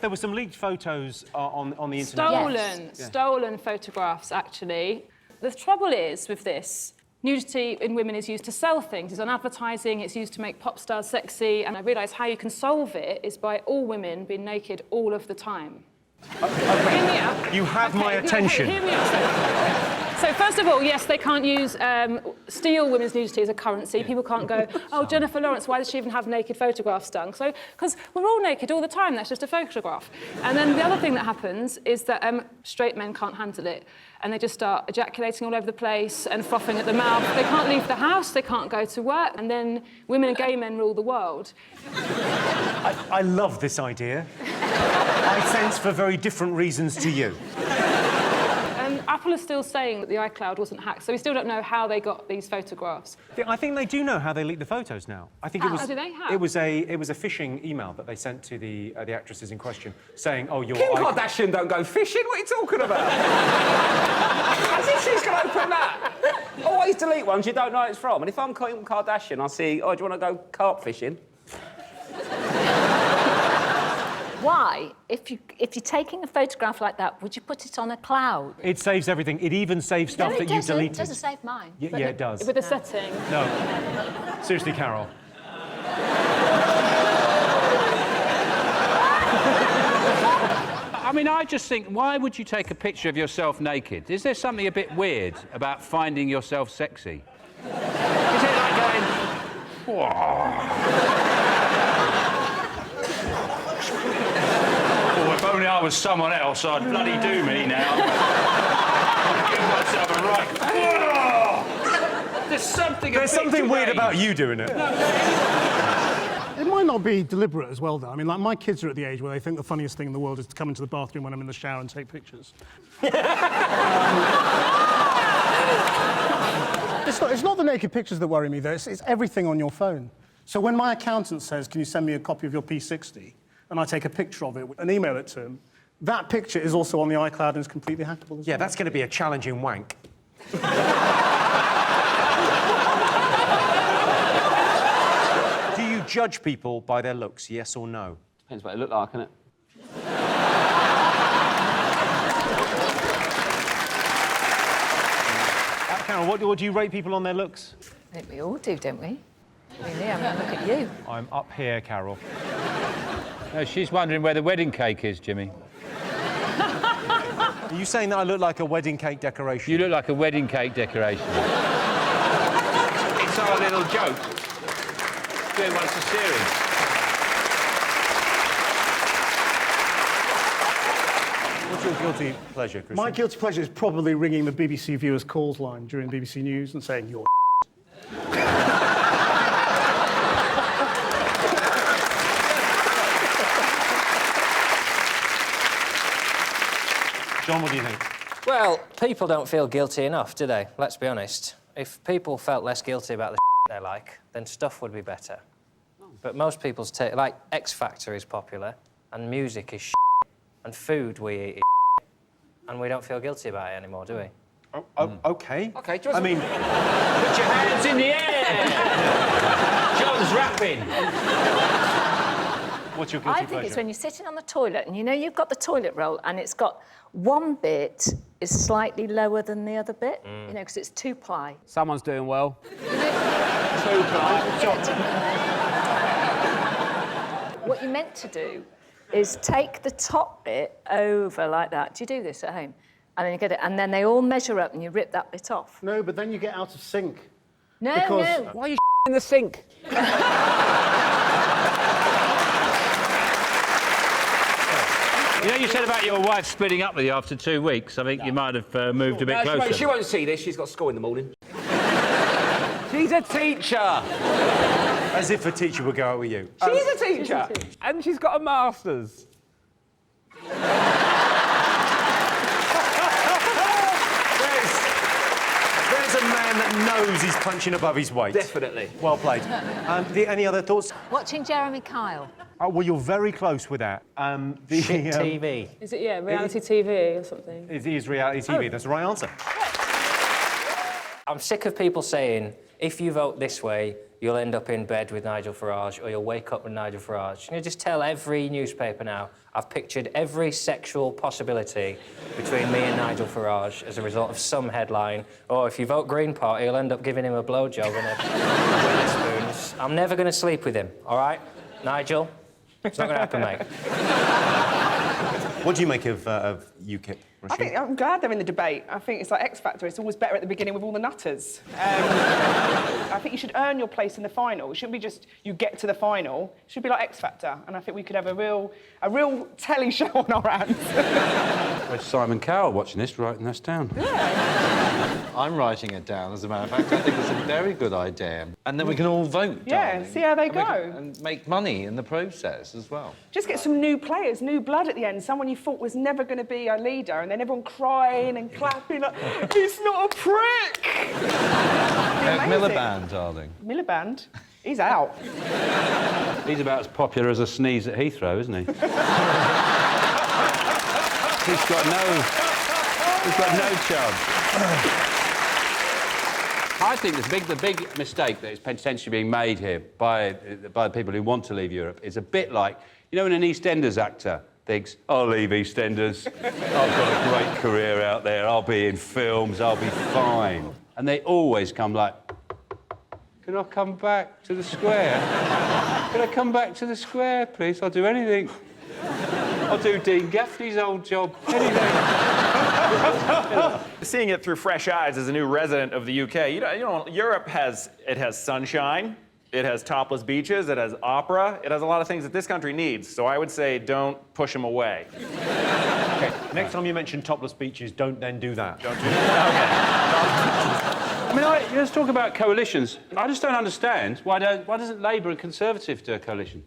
There were some leaked photos on the internet. Stolen photographs, actually. The trouble is with this, nudity in women is used to sell things. It's on advertising, it's used to make pop stars sexy, and I realise how you can solve it is by all women being naked all of the time. Okay. You have my attention. Hear me out. So, first of all, yes, they can't use steal women's nudity as a currency. People can't go, oh, Jennifer Lawrence, why does she even have naked photographs done? So, because we're all naked all the time, that's just a photograph. And then the other thing that happens is that straight men can't handle it. And they just start ejaculating all over the place and frothing at the mouth. They can't leave the house, they can't go to work, and then women and gay men rule the world. I love this idea. I sense for very different reasons to you. Apple is still saying that the iCloud wasn't hacked, so we still don't know how they got these photographs. I think they do know how they leaked the photos now. I think it was. How do they? How? It was a phishing email that they sent to the actresses in question, saying, "Oh, your Kim Kardashian don't go fishing. What are you talking about? As if she's going to open that. Always delete ones you don't know it's from. And if I'm Kim Kardashian, I'll see. Oh, do you want to go carp fishing? Why, if you're taking a photograph like that, would you put it on a cloud? It saves everything. It even saves stuff that you deleted. It doesn't save mine. Yeah, it does. With a setting. No. Seriously, Carol. I mean, I just think, why would you take a picture of yourself naked? Is there something a bit weird about finding yourself sexy? Is it like going, whoa? Oh, if only I was someone else, I'd bloody do me now. I'd give myself a right. Whoa! There's something weird about you doing it. It might not be deliberate as well, though. I mean, like, my kids are at the age where they think the funniest thing in the world is to come into the bathroom when I'm in the shower and take pictures. It's not the naked pictures that worry me, though. It's everything on your phone. So when my accountant says, can you send me a copy of your P60, and I take a picture of it and email it to him, that picture is also on the iCloud and is completely hackable as well. That's going to be a challenging wank. Do you judge people by their looks, yes or no? Depends what they look like, innit? Carol, what do you rate people on their looks? I think we all do, don't we? Really, I mean, look at you. I'm up here, Carol. No, she's wondering where the wedding cake is, Jimmy. Are you saying that I look like a wedding cake decoration? You look like a wedding cake decoration. It's our little joke. Doing one for series. What's your guilty pleasure, Christian? My guilty pleasure is probably ringing the BBC viewers' calls line during BBC News and saying, you're John, what do you think? Well, people don't feel guilty enough, do they? Let's be honest. If people felt less guilty about the they like, then stuff would be better. But most people's like X Factor is popular, and music is and food we eat is and we don't feel guilty about it anymore, do we? Okay. Okay, I mean... Put your hands in the air! John's rapping. What's your guilty I think pleasure? it's when you're sitting on the toilet and you know you've got the toilet roll and it's got one bit is slightly lower than the other bit, you know, because it's 2-ply. Someone's doing well. 2-ply. What you're meant to do is take the top bit over like that. Do you do this at home? And then you get it, and then they all measure up and you rip that bit off. No, but then you get out of sync. No, because... no. Why are you in the sink? You know, you said about your wife splitting up with you after 2 weeks. I think you might have moved a bit closer. She won't see this. She's got school in the morning. She's a teacher. As if a teacher would go out with you. She's a teacher. And she's got a master's. There's a man that knows he's punching above his weight. Definitely. Well played. Any other thoughts? Watching Jeremy Kyle. Oh, well, you're very close with that. Shit TV. Is it, reality TV or something? It is reality TV. That's the right answer. I'm sick of people saying, if you vote this way, you'll end up in bed with Nigel Farage or you'll wake up with Nigel Farage. You know, just tell every newspaper now, I've pictured every sexual possibility between me and Nigel Farage as a result of some headline. Or if you vote Green Party, you'll end up giving him a blowjob and a spoons. I'm never going to sleep with him, all right? Nigel, it's not going to happen, mate. What do you make of UKIP? I think I'm glad they're in the debate. I think it's like X Factor. It's always better at the beginning with all the nutters. I think you should earn your place in the final. It shouldn't be just you get to the final. It should be like X Factor. And I think we could have a real telly show on our hands. Where's Simon Cowell watching this, writing this down? I'm writing it down, as a matter of fact. I think it's a very good idea. And then we can all vote, Yeah, see how they go. And make money in the process as well. Just get some new players, new blood at the end. Someone you thought was never going to be a leader, and then everyone crying and clapping like, he's not a prick! Miliband, darling. Miliband? He's out. He's about as popular as a sneeze at Heathrow, isn't he? He's got no chance. I think the big mistake that is potentially being made here by the people who want to leave Europe is a bit like, you know, when an EastEnders actor thinks, I'll leave EastEnders, I've got a great career out there, I'll be in films, I'll be fine. And they always come like, can I come back to the square? Can I come back to the square, please? I'll do anything. I'll do Dean Gaffney's old job, anything. Seeing it through fresh eyes as a new resident of the UK, you know, Europe has sunshine, it has topless beaches, it has opera, it has a lot of things that this country needs. So I would say don't push them away. OK, next time you mention topless beaches, don't then do that. Don't do that. I mean, let's talk about coalitions. I just don't understand why doesn't Labour and Conservative do a coalition?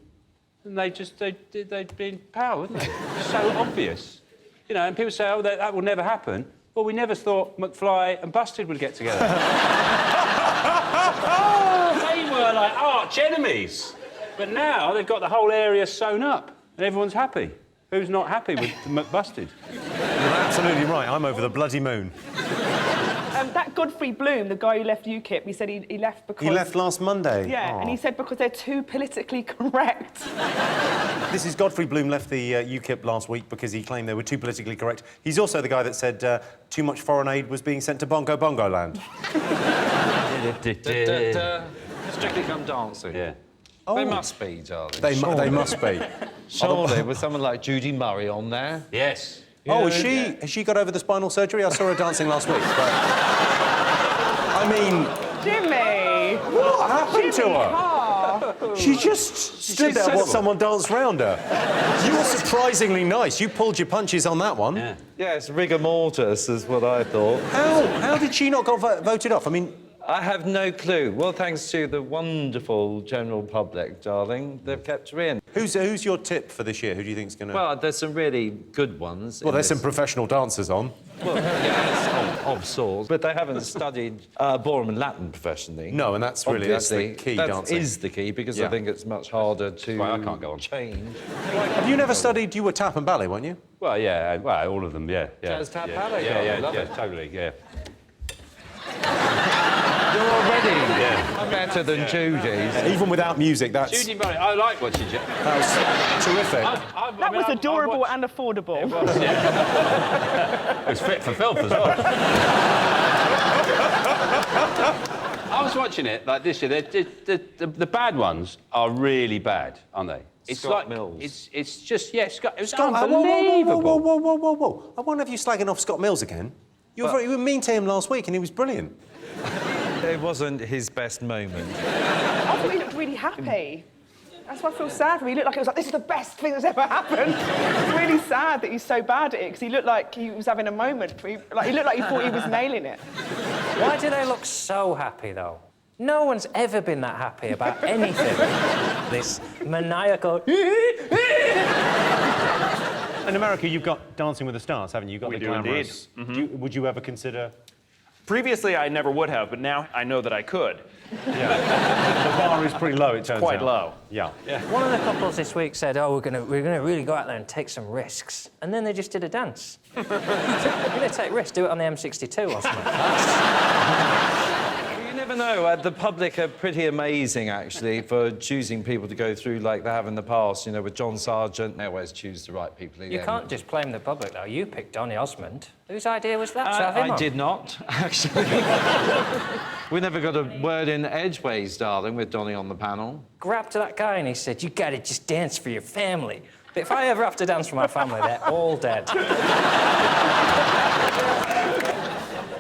And they'd be in power, wouldn't they? It's so obvious. You know, and people say, oh, that will never happen. Well, we never thought McFly and Busted would get together. They were like arch enemies. But now they've got the whole area sewn up and everyone's happy. Who's not happy with McBusted? You're absolutely right. I'm over the bloody moon. That Godfrey Bloom, the guy who left UKIP, he said he left because... He left last Monday. Yeah, and he said because they're too politically correct. This is Godfrey Bloom left the UKIP last week because he claimed they were too politically correct. He's also the guy that said too much foreign aid was being sent to Bongo Bongo Land. Strictly Come Dancing. Yeah. Oh. They must be, darling. They must be. Surely, with someone like Judy Murray on there. Yes. Oh, has she got over the spinal surgery? I saw her dancing last week. But... I mean... Jimmy! What happened to her? She just stood there while someone danced round her. You were surprisingly nice. You pulled your punches on that one. Yeah, it's rigor mortis is what I thought. How did she not get voted off? I mean... I have no clue. Well, thanks to the wonderful general public, darling, they've kept her in. Who's your tip for this year? Who do you think's going to... Well, there's some really good ones. Well, there's some professional dancers on. Well, yes, of sorts. But they haven't studied ballroom and Latin professionally. No, and that's really that's the key dancing. That is the key, because I think it's much harder to I can't go on. change. Have you never studied... You were tap and ballet, weren't you? Well, yeah, well, all of them, yeah. Jazz tap ballet? Yeah, totally, yeah. You're already better than Judy's. Even without music, that's... Judy Murray, I like watching Judy. That was terrific. That was adorable and affordable. It was, yeah. It was fit for filth as well. I was watching it like this year. The bad ones are really bad, aren't they? It's Scott Mills. It's just, yeah, Scott... It was Scott, unbelievable. Whoa. I won't have you slagging off Scott Mills again. You were mean to him last week and he was brilliant. It wasn't his best moment. I thought he looked really happy. That's why I feel sad for him. He looked like it was like, this is the best thing that's ever happened. It's really sad that he's so bad at it, because he looked like he was having a moment. He looked like he thought he was nailing it. Why do they look so happy, though? No one's ever been that happy about anything. This maniacal... In America, you've got Dancing with the Stars, haven't you? You've got We the do glamorous. indeed. Would you ever consider... Previously, I never would have, but now I know that I could. Yeah. The bar is pretty low, it turns out. Quite low. Yeah. One of the couples this week said, oh, we're gonna really go out there and take some risks. And then they just did a dance. We're gonna take risks, do it on the M62 or something. You never know. The public are pretty amazing, actually, for choosing people to go through like they have in the past. You know, with John Sargent, they always choose the right people again. You can't just blame the public, though. You picked Donny Osmond. Whose idea was that to have him I on? did not, actually. We never got a word in edgeways, darling, with Donny on the panel. Grabbed that guy and he said, you gotta just dance for your family. If I ever have to dance for my family, they're all dead.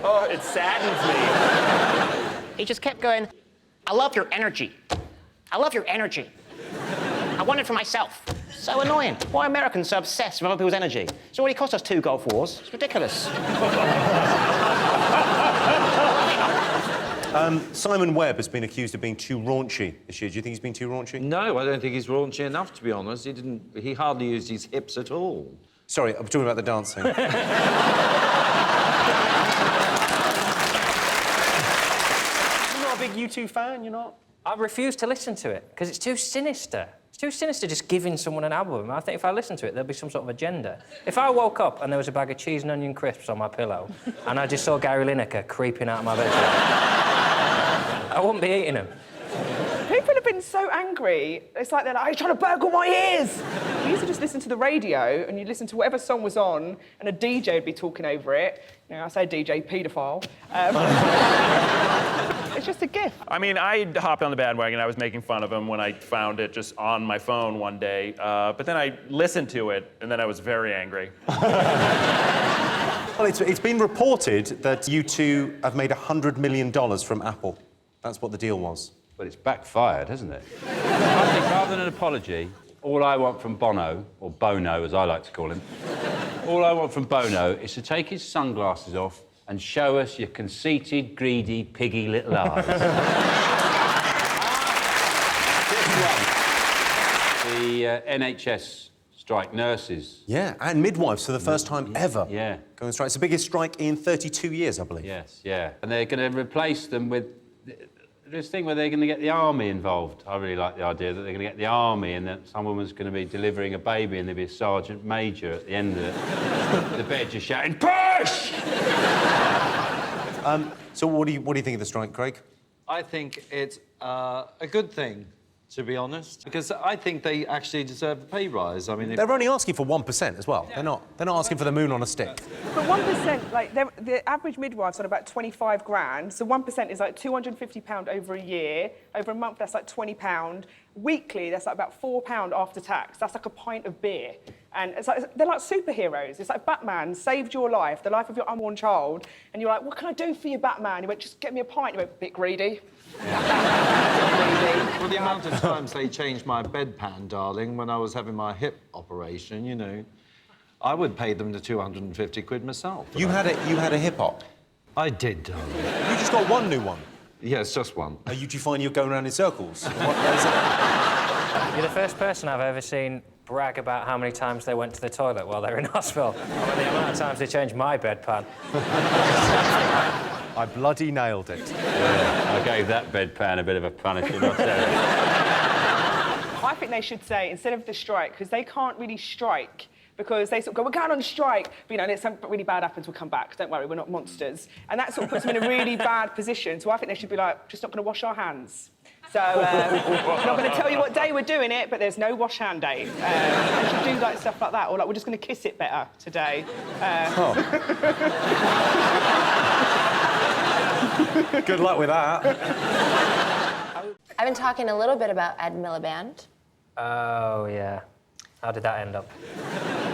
Oh, it saddens me. He just kept going, I love your energy. I love your energy. I want it for myself. So annoying. Why are Americans so obsessed with other people's energy? It's already cost us 2 Gulf Wars. It's ridiculous. Simon Webb has been accused of being too raunchy this year. Do you think he's been too raunchy? No, I don't think he's raunchy enough, to be honest. He hardly used his hips at all. Sorry, I'm talking about the dancing. You're not a big U2 fan, you're not? I refuse to listen to it, because it's too sinister. It's too sinister just giving someone an album. I think if I listen to it, there'll be some sort of agenda. If I woke up and there was a bag of cheese and onion crisps on my pillow, and I just saw Gary Lineker creeping out of my bedroom, I wouldn't be eating them. People have been so angry. It's like they're like, "You're trying to burgle my ears." We used to just listen to the radio, and you'd listen to whatever song was on, and a DJ would be talking over it. You know, I say DJ, paedophile. It's just a gift. I mean, I hopped on the bandwagon. I was making fun of him when I found it just on my phone one day. But then I listened to it, and then I was very angry. Well, it's been reported that you two have made $100 million from Apple. That's what the deal was. But it's backfired, hasn't it? I think rather than an apology, all I want from Bono, or Bono as I like to call him, all I want from Bono is to take his sunglasses off and show us your conceited, greedy, piggy little eyes. This one. The NHS strike, nurses. Yeah, and midwives for the first time ever. Yeah. Going on strike. It's the biggest strike in 32 years, I believe. Yes, yeah. And they're going to replace them with this thing where they're going to get the army involved. I really like the idea that they're going to get the army and that some woman's going to be delivering a baby and there'll be a sergeant major at the end of it. The bed just shouting, push! So what do you think of the strike, Craig? I think it's a good thing, to be honest, because I think they actually deserve a pay rise. I mean, They're only asking for 1% as well. They're not asking for the moon on a stick. But 1%, like, the average midwife's on about 25 grand, so 1% is like £250 over a year. Over a month, that's like £20. Weekly, that's like about £4 after tax. That's like a pint of beer. And it's like, they're like superheroes. It's like Batman saved your life, the life of your unborn child, and you're like, what can I do for you, Batman? He went, just get me a pint. He went, bit greedy. well, the amount of times they changed my bedpan, darling, when I was having my hip operation, you know, I would pay them the 250 quid myself. You had a hip hop? I did, darling. You just got one new one? Yes, just one. Do you find you're going around in circles? You're the first person I've ever seen brag about how many times they went to the toilet while they were in hospital. I mean, the amount of times they changed my bedpan. I bloody nailed it. Yeah, I gave that bedpan a bit of a punishment. I think they should say, instead of the strike, because they can't really strike, because they sort of go, we're going on strike, but, you know, and if something really bad happens, we'll come back. Don't worry, we're not monsters. And that sort of puts them in a really bad position. So I think they should be like, just not going to wash our hands. So, we're not going to tell you what day we're doing it, but there's no wash hand day. They should do, like, stuff like that, or, like, we're just going to kiss it better today. Good luck with that. I've been talking a little bit about Ed Miliband. Oh, yeah. How did that end up?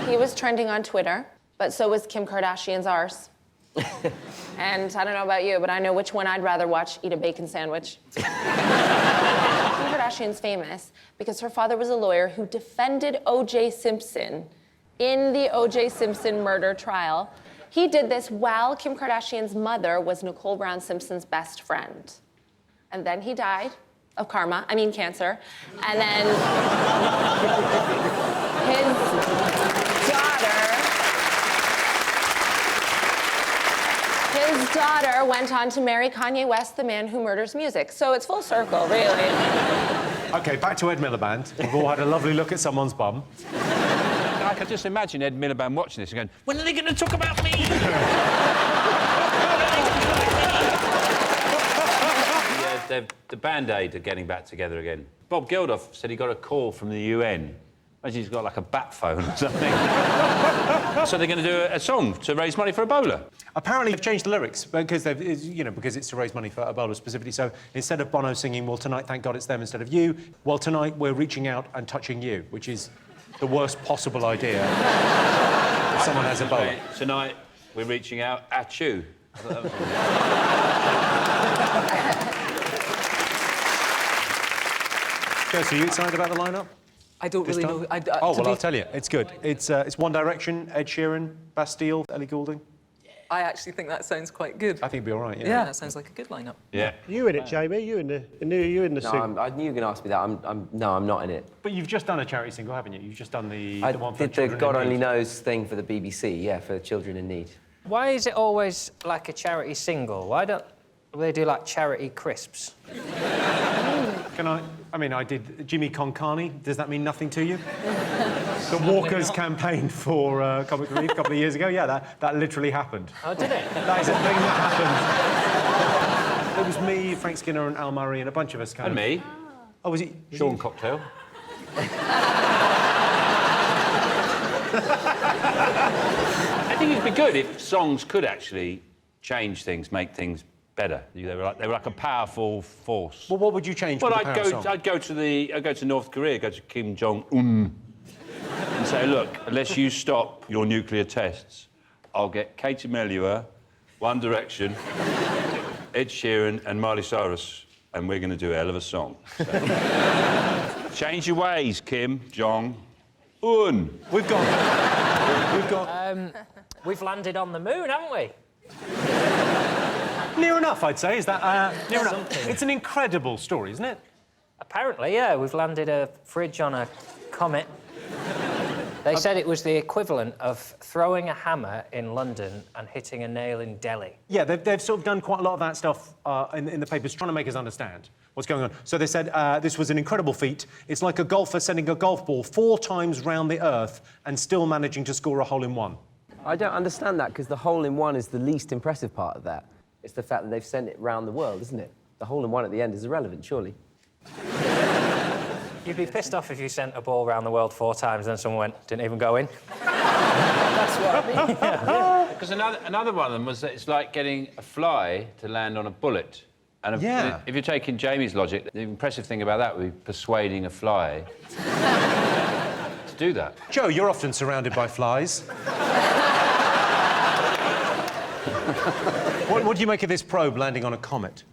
He was trending on Twitter, but so was Kim Kardashian's arse. And I don't know about you, but I know which one I'd rather watch eat a bacon sandwich. Kim Kardashian's famous because her father was a lawyer who defended O.J. Simpson in the O.J. Simpson murder trial. He did this while Kim Kardashian's mother was Nicole Brown Simpson's best friend. And then he died of cancer. And then his daughter went on to marry Kanye West, the man who murders music. So it's full circle, really. OK, back to Ed Miliband. We've all had a lovely look at someone's bum. I can just imagine Ed Miliband watching this and going, when are they going to talk about me? The Band-Aid are getting back together again. Bob Geldof said he got a call from the UN. Imagine he's got, like, a bat phone or something. So they're going to do a song to raise money for Ebola. Apparently they've changed the lyrics because because it's to raise money for Ebola specifically. So instead of Bono singing, well, tonight, thank God it's them instead of you, well, tonight we're reaching out and touching you, which is the worst possible idea if someone has Ebola. Tonight, we're reaching out at you. Jess, are you excited about the lineup? I don't really know. I'll tell you. It's good. It's One Direction, Ed Sheeran, Bastille, Ellie Goulding. I actually think that sounds quite good. I think it'll be all right, Yeah, that sounds like a good lineup. Yeah. You in it, Jamie? You in the single? No, I knew you were going to ask me that. No, I'm not in it. But you've just done a charity single, haven't you? You've just done the one for did the children God in Only need. Knows thing for the BBC, yeah, for children in need. Why is it always like a charity single? Why don't they do like charity crisps? I did Jimmy Concani. Does that mean nothing to you? The Walkers campaign for Comic Relief a couple of years ago. Yeah, that literally happened. Oh, did it? That is a thing that happened. It was me, Frank Skinner and Al Murray and a bunch of us. And me. Oh, was it? Sean Cocktail. I think it'd be good if songs could actually change things, make things better. They were like a powerful force. Well, what would you change? Well, with the power song? I'd go to North Korea, go to Kim Jong-un, and say, look, unless you stop your nuclear tests, I'll get Katie Melua, One Direction, Ed Sheeran, and Miley Cyrus, and we're going to do a hell of a song. So. Change your ways, Kim Jong-un. We've landed on the moon, haven't we? Near enough, I'd say. Is that near enough? It's an incredible story, isn't it? Apparently, yeah. We've landed a fridge on a comet. They said it was the equivalent of throwing a hammer in London and hitting a nail in Delhi. Yeah, they've sort of done quite a lot of that stuff in the papers, trying to make us understand what's going on. So they said this was an incredible feat. It's like a golfer sending a golf ball 4 times round the Earth and still managing to score a hole-in-one. I don't understand that, because the hole-in-one is the least impressive part of that. It's the fact that they've sent it round the world, isn't it? The hole-in-one at the end is irrelevant, surely. You'd be pissed off if you sent a ball around the world 4 times and then someone went, didn't even go in. That's what I mean. Yeah. Because another one of them was that it's like getting a fly to land on a bullet. And if you're taking Jamie's logic, the impressive thing about that would be persuading a fly to do that. Joe, you're often surrounded by flies. What do you make of this probe landing on a comet?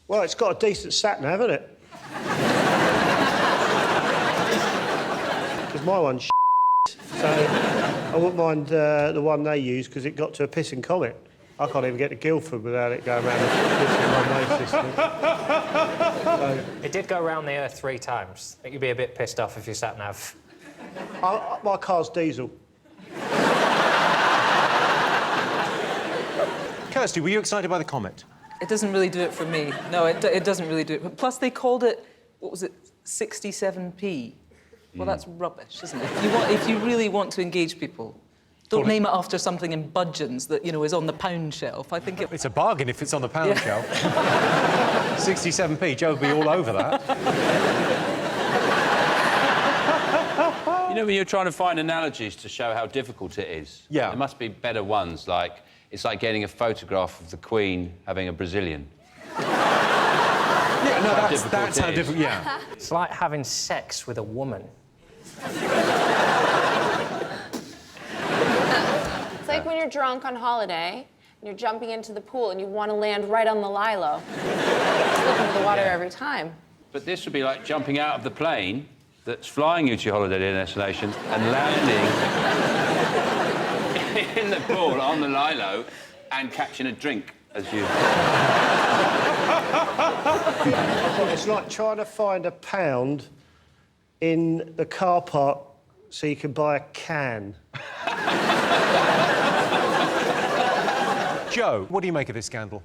Well, it's got a decent sat-nav, hasn't it? Because my one's so I wouldn't mind the one they use, because it got to a pissing comet. I can't even get to Guildford without it going around the pissing one-way system. So, It did go around the Earth 3 times. I think you'd be a bit pissed off if you sat nav. my car's diesel. Kirsty, were you excited by the comet? It doesn't really do it for me. No, it doesn't really do it. Plus, they called it, what was it, 67p. Well, that's rubbish, isn't it? If you really want to engage people, don't name it after something in budgeons that, is on the pound shelf. I think It's a bargain if it's on the pound shelf. 67p, Joe would be all over that. You know, when you're trying to find analogies to show how difficult it is, there must be better ones, like it's like getting a photograph of the Queen having a Brazilian. Yeah, no, that's how difficult, yeah. It's like having sex with a woman. It's like when you're drunk on holiday and you're jumping into the pool and you want to land right on the lilo. Slip into the water every time. But this would be like jumping out of the plane that's flying you to your holiday destination and landing in the pool on the lilo and catching a drink as you... It's like trying to find a pound in the car park so you can buy a can. Joe, what do you make of this scandal?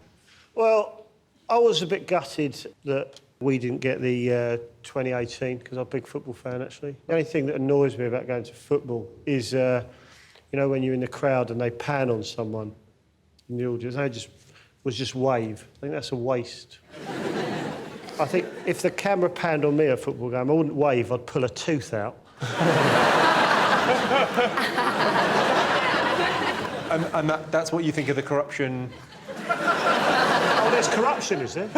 Well, I was a bit gutted that we didn't get the 2018, because I'm a big football fan, actually. The only thing that annoys me about going to football is, when you're in the crowd and they pan on someone in the audience, they just wave. I think that's a waste. I think if the camera panned on me at a football game, I wouldn't wave, I'd pull a tooth out. And that's what you think of the corruption? Oh, there's corruption, is there?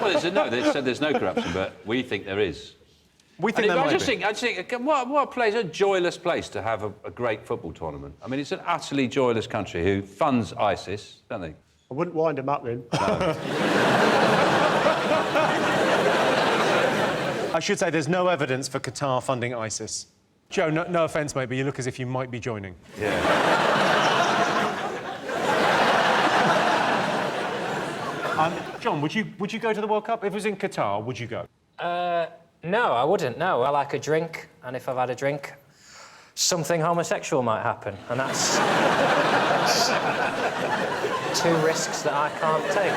Well, they said there's no corruption, but we think there is. We think I just think, what a place, a joyless place to have a great football tournament. I mean, it's an utterly joyless country who funds ISIS, don't they? I wouldn't wind them up then. I should say there's no evidence for Qatar funding ISIS. Joe, no offence, mate, but you look as if you might be joining. Yeah. John, would you go to the World Cup? If it was in Qatar, would you go? No, I wouldn't, no. I like a drink, and if I've had a drink, something homosexual might happen, and that's two risks that I can't take.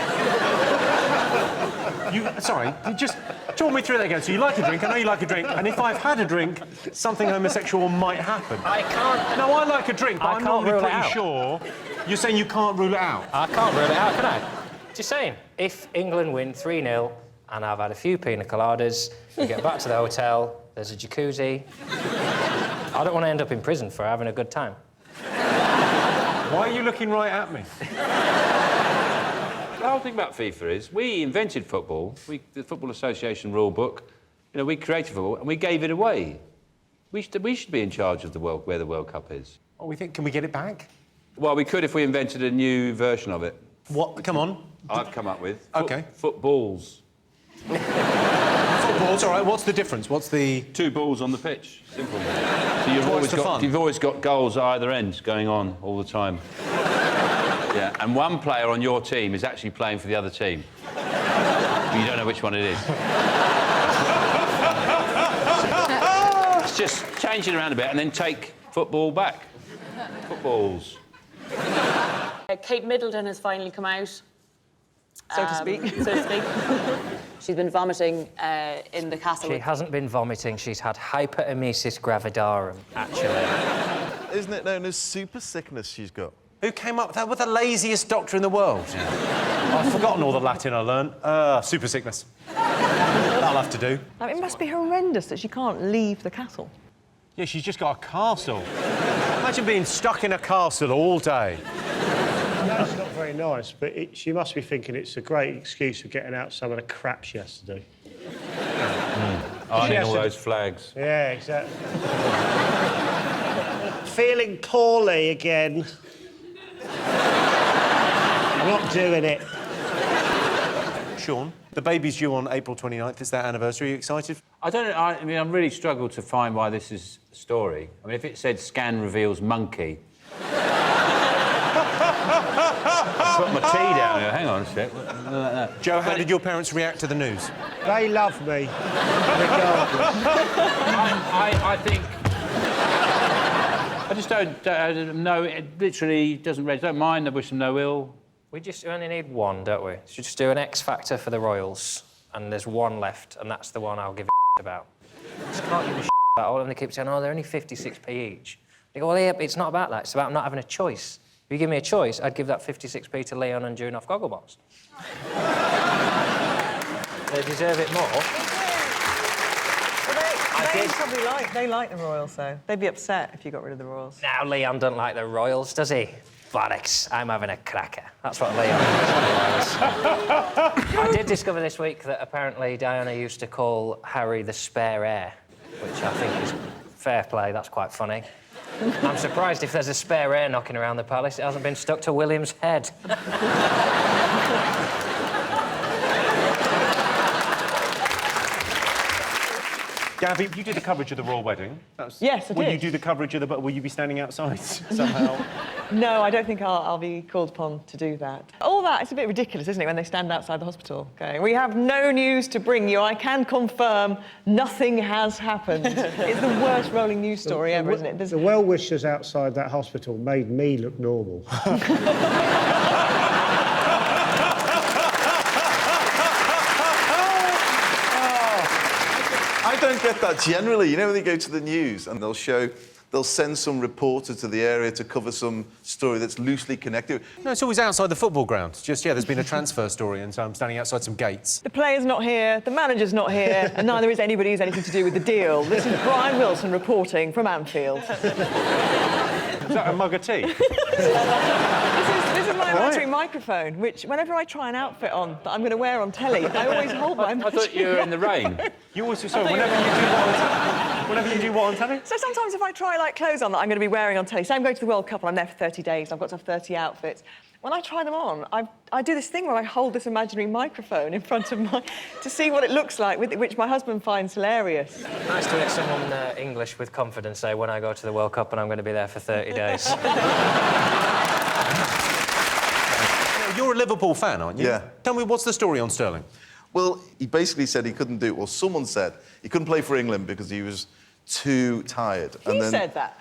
Sorry, just talk me through that again. So you like a drink, I know you like a drink, and if I've had a drink, something homosexual might happen. I can't... No, I like a drink, but I'm normally pretty sure. You're saying you can't rule it out? I can't rule it out, can I? Just saying, if England win 3-0, and I've had a few pina coladas, we get back to the hotel, there's a jacuzzi. I don't want to end up in prison for having a good time. Why are you looking right at me? The whole thing about FIFA is we invented football, the Football Association rule book, you know, we created football and we gave it away. We should be in charge of where the World Cup is. Oh, can we get it back? Well, we could if we invented a new version of it. What? Come on. I've come up with. OK. Footballs. Footballs, all right. What's the difference? What's the... 2 balls on the pitch. Simple. So you've always got goals at either end going on all the time. Yeah, and one player on your team is actually playing for the other team. But you don't know which one it is. It's just change it around a bit and then take football back. Footballs. Kate Middleton has finally come out. So to speak. So to speak. She's been vomiting in the castle. She hasn't been vomiting, she's had hyperemesis gravidarum, actually. Isn't it known as super sickness she's got? Who came up with that? With the laziest doctor in the world. Yeah. I've forgotten all the Latin I learned. Super sickness. That'll have to do. It must be horrendous that she can't leave the castle. Yeah, she's just got a castle. Imagine being stuck in a castle all day. That's not very nice, but she must be thinking it's a great excuse for getting out some of the crap she has to do. Ironing all those flags. Yeah, exactly. Feeling poorly again. I'm not doing it. Sean, the baby's due on April 29th. It's their anniversary. Are you excited? I don't know. I mean, I'm really struggled to find why this is a story. I mean, if it said scan reveals monkey... I put my tea down here. Hang on a sec. Joe, how did your parents react to the news? They love me, regardless. I think... I just don't know. It literally doesn't read. Don't mind. I wish them no ill. We just only need one, don't we? Should just do an X Factor for the Royals, and there's one left, and that's the one I'll give a about. I just can't give a about all of them. They keep saying, oh, they're only 56p each. They go, well, yeah, but it's not about that. It's about not having a choice. If you give me a choice, I'd give that 56p to Leon and June off Gogglebox. They deserve it more. They like the Royals, though. They'd be upset if you got rid of the Royals. Now, Leon don't like the Royals, does he? Bollocks, I'm having a cracker. That's what Leon is. I did discover this week that apparently Diana used to call Harry the spare heir, which I think is fair play. That's quite funny. I'm surprised if there's a spare heir knocking around the palace, it hasn't been stuck to William's head. Gabby, you did the coverage of the royal wedding. Yes, I did. Will you do the coverage of the... Will you be standing outside somehow? No, I don't think I'll be called upon to do that. All that, it's a bit ridiculous, isn't it, when they stand outside the hospital going, we have no news to bring you. I can confirm nothing has happened. It's the worst rolling news story ever, isn't it? The well-wishers outside that hospital made me look normal. I don't get that generally. You know, when they go to the news and they'll send some reporter to the area to cover some story that's loosely connected. No, it's always outside the football ground. Just, yeah, there's been a transfer story, and so I'm standing outside some gates. The player's not here, the manager's not here, and neither is anybody who's anything to do with the deal. This is Brian Wilson reporting from Anfield. Is that a mug of tea? This is my imaginary microphone, which whenever I try an outfit on that I'm going to wear on telly, I always hold my imaginary I thought you were in the rain. You always... Sorry, whenever you do what on telly? So sometimes if I try, like, clothes on that I'm going to be wearing on telly, say I'm going to the World Cup and I'm there for 30 days, I've got to have 30 outfits. When I try them on, I do this thing where I hold this imaginary microphone in front of my... to see what it looks like, which my husband finds hilarious. Nice to hear someone English with confidence say, when I go to the World Cup and I'm going to be there for 30 days. You're a Liverpool fan, aren't you? Yeah. Tell me, what's the story on Sterling? Well, he basically said he couldn't do it, or someone said he couldn't play for England because he was too tired. He said that?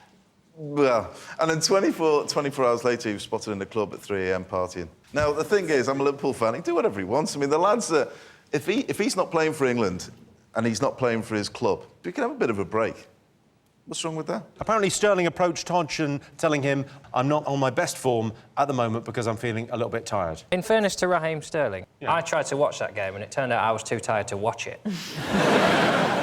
Well, and then 24 hours later, he was spotted in the club at 3 a.m. partying. Now, the thing is, I'm a Liverpool fan. He can do whatever he wants. I mean, the lads are... If he's not playing for England and he's not playing for his club, we can have a bit of a break. What's wrong with that? Apparently, Sterling approached Hodgson, telling him, I'm not on my best form at the moment because I'm feeling a little bit tired. In fairness to Raheem Sterling, I tried to watch that game and it turned out I was too tired to watch it.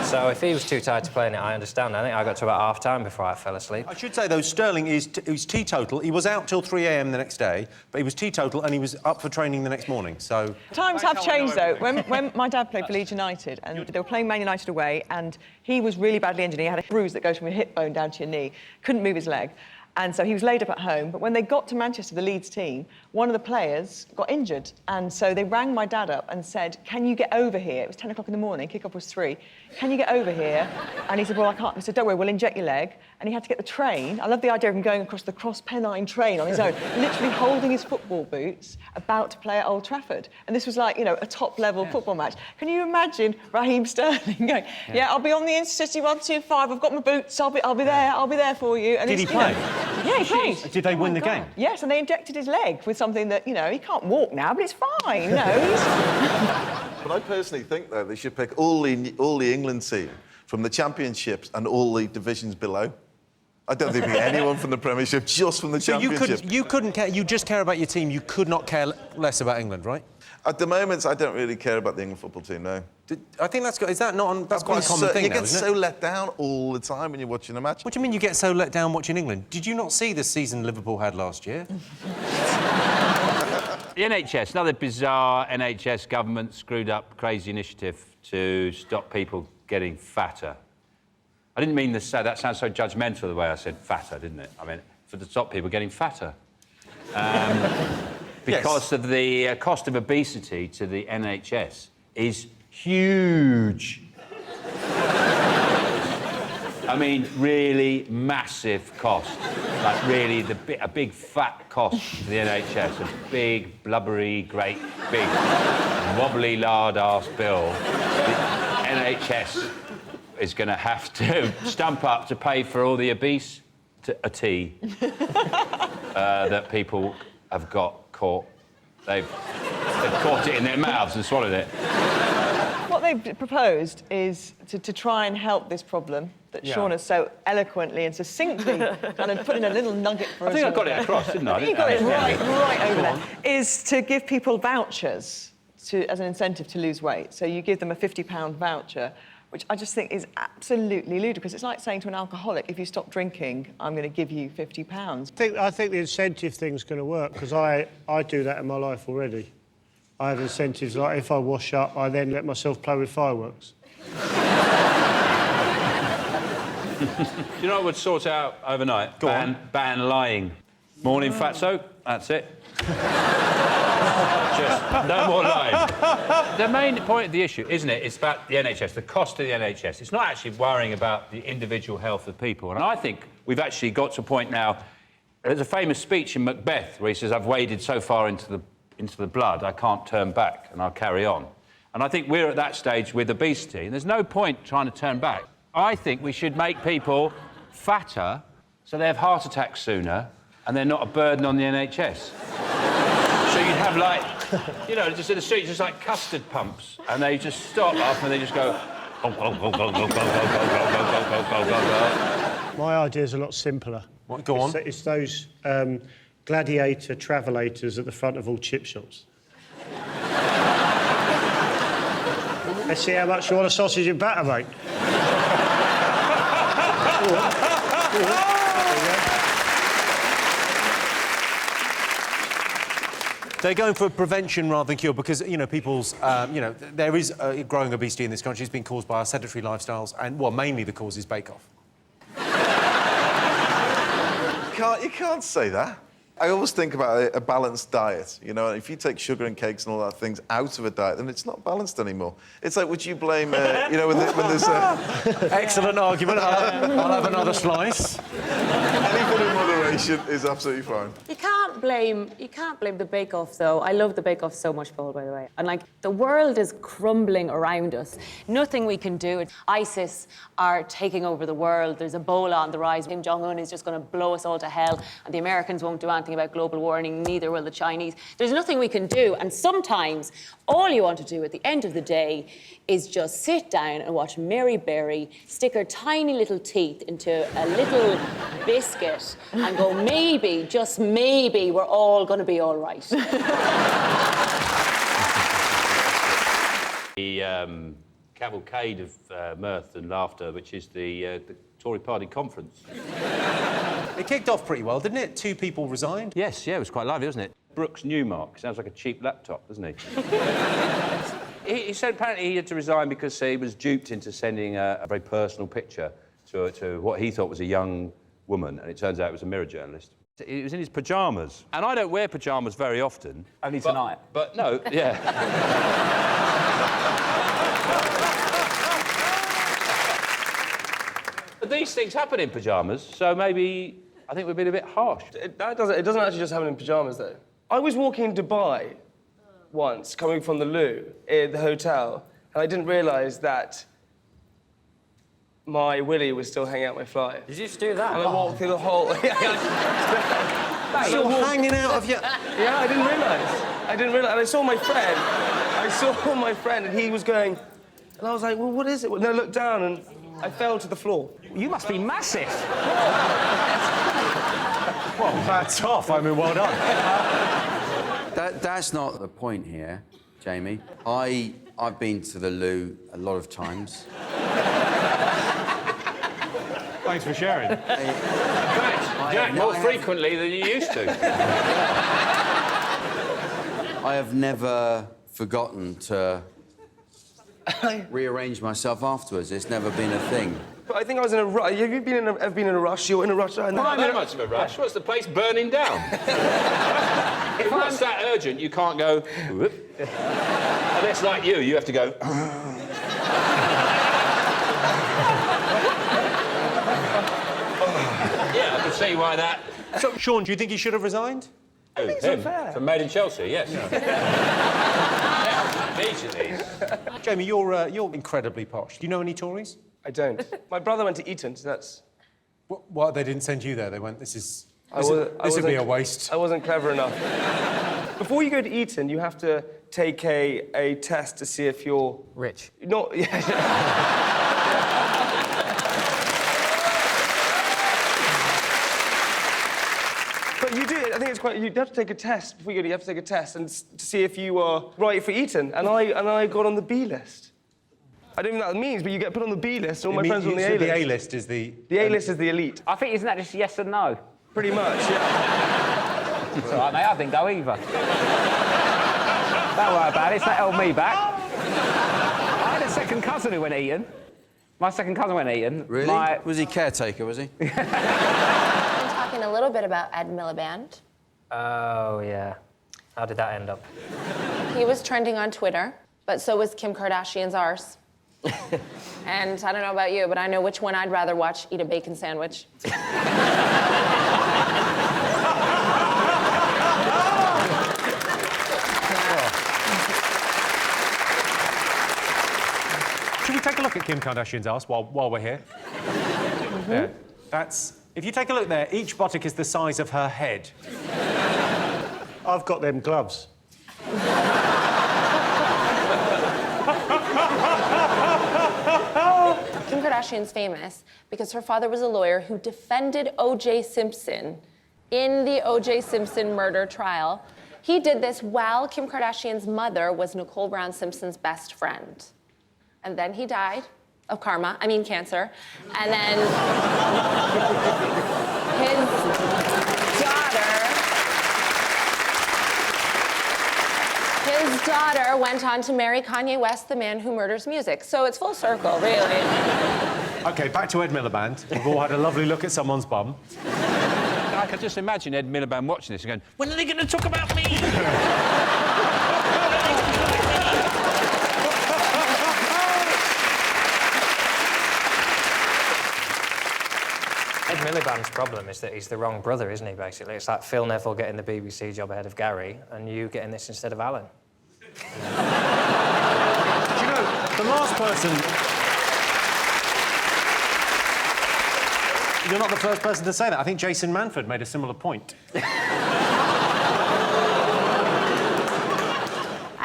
So if he was too tired to play in it, I understand. I think I got to about half-time before I fell asleep. I should say, though, Sterling is teetotal. He was out till 3 a.m. the next day, but he was teetotal and he was up for training the next morning, so... Times have changed, though. When my dad played for Leeds United, and they were playing Man United away, and he was really badly injured. He had a bruise that goes from your hip bone down to your knee. Couldn't move his leg. And so he was laid up at home. But when they got to Manchester, the Leeds team, one of the players got injured. And so they rang my dad up and said, can you get over here? It was 10 o'clock in the morning, kick-off was 3. Can you get over here? And he said, well, I can't. I said, don't worry, we'll inject your leg. And he had to get the train. I love the idea of him going across the Cross-Pennine train on his own, literally holding his football boots, about to play at Old Trafford. And this was like, you know, a top-level football match. Can you imagine Raheem Sterling going, yeah, I'll be on the Intercity 125, I've got my boots, I'll be there for you. And Did he play? Yeah, he played. Did they win the game? Yes, and they injected his leg with something that, you know, he can't walk now, but it's fine, you know. But I personally think, though, they should pick all the England team from the Championships and all the divisions below. I don't think anyone from the Premiership, just from the Championship. You couldn't care... You just care about your team. You could not care less about England, right? At the moment, I don't really care about the England football team, no. I think that's... Is that not... That's quite a common thing, You though, get isn't so it? let down all the time when you're watching a match. What do you mean you get so let down watching England? Did you not see the season Liverpool had last year? The NHS, another bizarre NHS government screwed up crazy initiative to stop people getting fatter. I didn't mean to say that sounds so judgmental the way I said fatter, didn't it? I mean, to stop people getting fatter. Because of the cost of obesity to the NHS is huge. I mean, really massive cost. Like, really, a big fat cost to the NHS. A big, blubbery, great, big, wobbly, lard-ass bill. The NHS is going to have to stump up to pay for all the obesity that people have got caught. They've caught it in their mouths and swallowed it. What they've proposed is to try and help this problem that Sean has so eloquently and succinctly kind of put in a little nugget for us. I think I got it across, didn't I? I think you got it right over there. Is to give people vouchers as an incentive to lose weight. So you give them a £50 voucher, which I just think is absolutely ludicrous. It's like saying to an alcoholic, if you stop drinking, I'm going to give you £50. I think the incentive thing's going to work, because I do that in my life already. I have incentives, like if I wash up, I then let myself play with fireworks. You know what would sort out overnight? Ban lying. Morning, fatso. That's it. Just no more lying. The main point of the issue, isn't it? It's about the NHS, the cost of the NHS. It's not actually worrying about the individual health of people. And I think we've actually got to a point now. There's a famous speech in Macbeth where he says, "I've waded so far into the blood, I can't turn back, and I'll carry on." And I think we're at that stage with obesity, and there's no point trying to turn back. I think we should make people fatter so they have heart attacks sooner and they're not a burden on the NHS. So you'd have, like, you know, just in the street, just like custard pumps, and they just stop off and they just go... My idea is a lot simpler. What? Go on. It's those gladiator travelators at the front of all chip shops. Let's see how much you want a sausage and batter, mate. They're going for prevention rather than cure because, you know, people's, you know, there is growing obesity in this country. It's been caused by our sedentary lifestyles and, well, mainly the cause is bake-off. You can't say that. I always think about a balanced diet. You know, if you take sugar and cakes and all that things out of a diet, then it's not balanced anymore. It's like, would you blame, you know, when there's Excellent argument. I'll have another slice. Anything in moderation is absolutely fine. You can't blame the Bake Off though. I love the Bake Off so much, Paul, by the way. And like the world is crumbling around us. Nothing we can do. ISIS are taking over the world. There's Ebola on the rise. Kim Jong-un is just going to blow us all to hell, and the Americans won't do anything about global warming, neither will the Chinese. There's nothing we can do, and sometimes all you want to do at the end of the day is just sit down and watch Mary Berry stick her tiny little teeth into a little biscuit and go, maybe, just maybe, we're all going to be all right. The cavalcade of mirth and laughter, which is the Tory party conference. It kicked off pretty well, didn't it? 2 people resigned. Yes, yeah, it was quite lively, wasn't it? Brooks Newmark sounds like a cheap laptop, doesn't he? He said apparently he had to resign because he was duped into sending a very personal picture to what he thought was a young woman, and it turns out it was a Mirror journalist. He was in his pyjamas, and I don't wear pyjamas very often. Only tonight. But no, yeah. But these things happen in pyjamas, so maybe I think we've been a bit harsh. It doesn't actually just happen in pyjamas, though. I was walking in Dubai once, coming from the loo, in the hotel, and I didn't realise that my willy was still hanging out my fly. Did you just do that? And I walked through the whole... Still hanging out of your... Yeah, I didn't realise. And I saw my friend. And he was going... And I was like, well, what is it? And I looked down and I fell to the floor. You must be massive. Well, that's off. I mean, well done. That's not the point here, Jamie. I've been to the loo a lot of times. Thanks for sharing. Jack, more frequently than you used to. I have never forgotten to rearrange myself afterwards. It's never been a thing. But I think I was in a rush. Have you ever been in a rush? You're in a rush right now. Well, I'm in much of a rush. What's the place burning down? If it's that urgent, you can't go... Whoop. Unless, like you have to go... Yeah, I can see why that... So, Sean, do you think he should have resigned? I think it's unfair. From Made in Chelsea, yes. Immediately. Jamie, you're incredibly posh. Do you know any Tories? I don't. My brother went to Eton, so that's... What, they didn't send you there? They went, this would be a waste. I wasn't clever enough. Before you go to Eton, you have to take a test to see if you're... Rich. Not... Yeah. But you do, I think it's quite... You have to take a test before you go. You have to take a test and to see if you are right for Eton. And I got on the B list. I don't know what that means, but you get put on the B list. All my friends are on the A list. The A list is the... The A list is the elite. I think, isn't that just yes and no? Pretty much, yeah. It's all right, mate. I didn't go either. Don't worry about it. It's not held me back. I had a second cousin who went Eton. My second cousin went Eton. Really? Was he caretaker, was he? Talking a little bit about Ed Miliband. Oh, yeah. How did that end up? He was trending on Twitter, but so was Kim Kardashian's arse. And I don't know about you, but I know which one I'd rather watch eat a bacon sandwich. Should we take a look at Kim Kardashian's ass while we're here? Mm-hmm. Yeah, that's... If you take a look there, each buttock is the size of her head. I've got them gloves. Kim Kardashian's famous because her father was a lawyer who defended O.J. Simpson in the O.J. Simpson murder trial. He did this while Kim Kardashian's mother was Nicole Brown Simpson's best friend. And then he died of cancer. And then his daughter His daughter went on to marry Kanye West, the man who murders music. So it's full circle, really. OK, back to Ed Miliband. We've all had a lovely look at someone's bum. I can just imagine Ed Miliband watching this and going, when are they going to talk about me? Ed Miliband's problem is that he's the wrong brother, isn't he, basically? It's like Phil Neville getting the BBC job ahead of Gary and you getting this instead of Alan. Do you know, the last person... You're not the first person to say that. I think Jason Manford made a similar point. I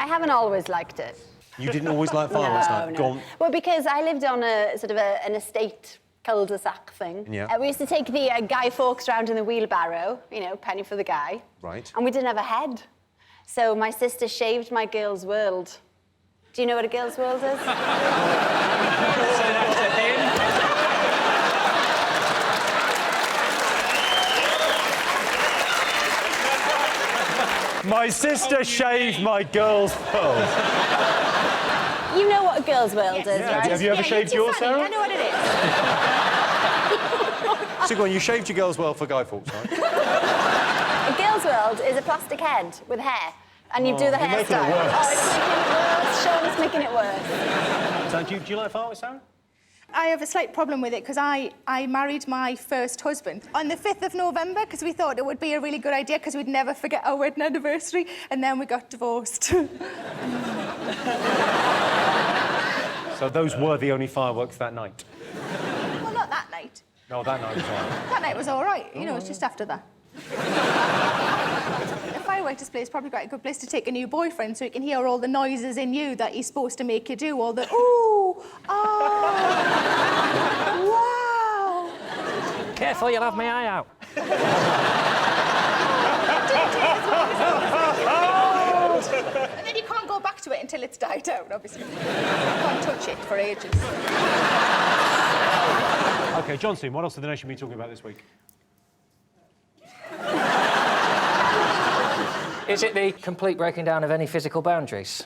haven't always liked it. You didn't always like Fireworks Night? No. Go on. Well, because I lived on a sort of an estate cul-de-sac thing. Yeah. We used to take the Guy Fawkes round in the wheelbarrow, you know, penny for the guy. Right. And we didn't have a head. So my sister shaved my girl's world. Do you know what a girl's world is? My sister shaved my girl's world. You know what a girl's world is, Yeah. right? Have you ever shaved you're yours, too funny. Sarah? I know what it is. So go on, you shaved your girl's world for Guy Fawkes, right? A girl's world is a plastic head with hair. And you do the you're making it hairstyle. worse. Oh, it's making it worse. Sean's making it worse. So do you like Fireworks, Sarah? I have a slight problem with it because I married my first husband on the 5th of November because we thought it would be a really good idea because we'd never forget our wedding anniversary, and then we got divorced. So those were the only fireworks that night? Well, not that night. No, that night was all right. That night was all right. You know, it's just after that. A firework display is probably quite a good place to take a new boyfriend so he can hear all the noises in you that he's supposed to make you do, all the ooh, oh, wow. Careful, you'll have my eye out. And then you can't go back to it until it's died out, obviously. You can't touch it for ages. OK, Johnson, what else have the nation been talking about this week? Is it the complete breaking down of any physical boundaries?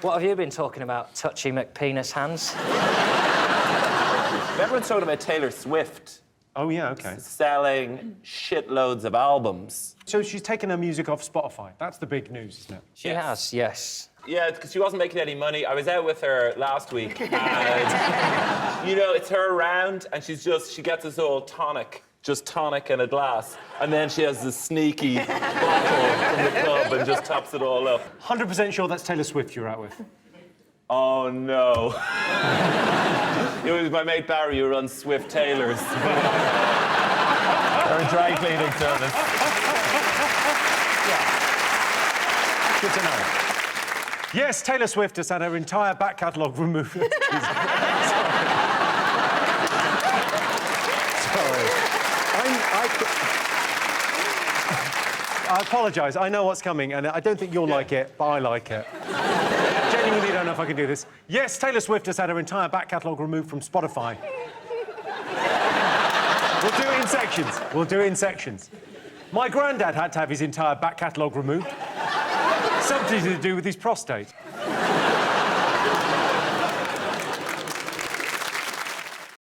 What have you been talking about, touchy McPenis hands? Everyone's talking about Taylor Swift. Oh, yeah, OK. Selling shitloads of albums. So she's taken her music off Spotify. That's the big news, isn't it? She has, yes. Yeah, because she wasn't making any money. I was out with her last week, and you know, it's her round, and she gets this old tonic, just tonic in a glass, and then she has this sneaky bottle from the club and just tops it all up. 100% sure that's Taylor Swift you're out with. Oh no! It was my mate Barry who runs Swift Tailors. Or dry cleaning service. Good to know. Yes, Taylor Swift has had her entire back catalogue removed. Sorry. I apologise. I know what's coming, and I don't think you'll like it, but I like it. Genuinely don't know if I can do this. Yes, Taylor Swift has had her entire back catalogue removed from Spotify. We'll do it in sections. We'll do it in sections. My granddad had to have his entire back catalogue removed. Something to do with his prostate.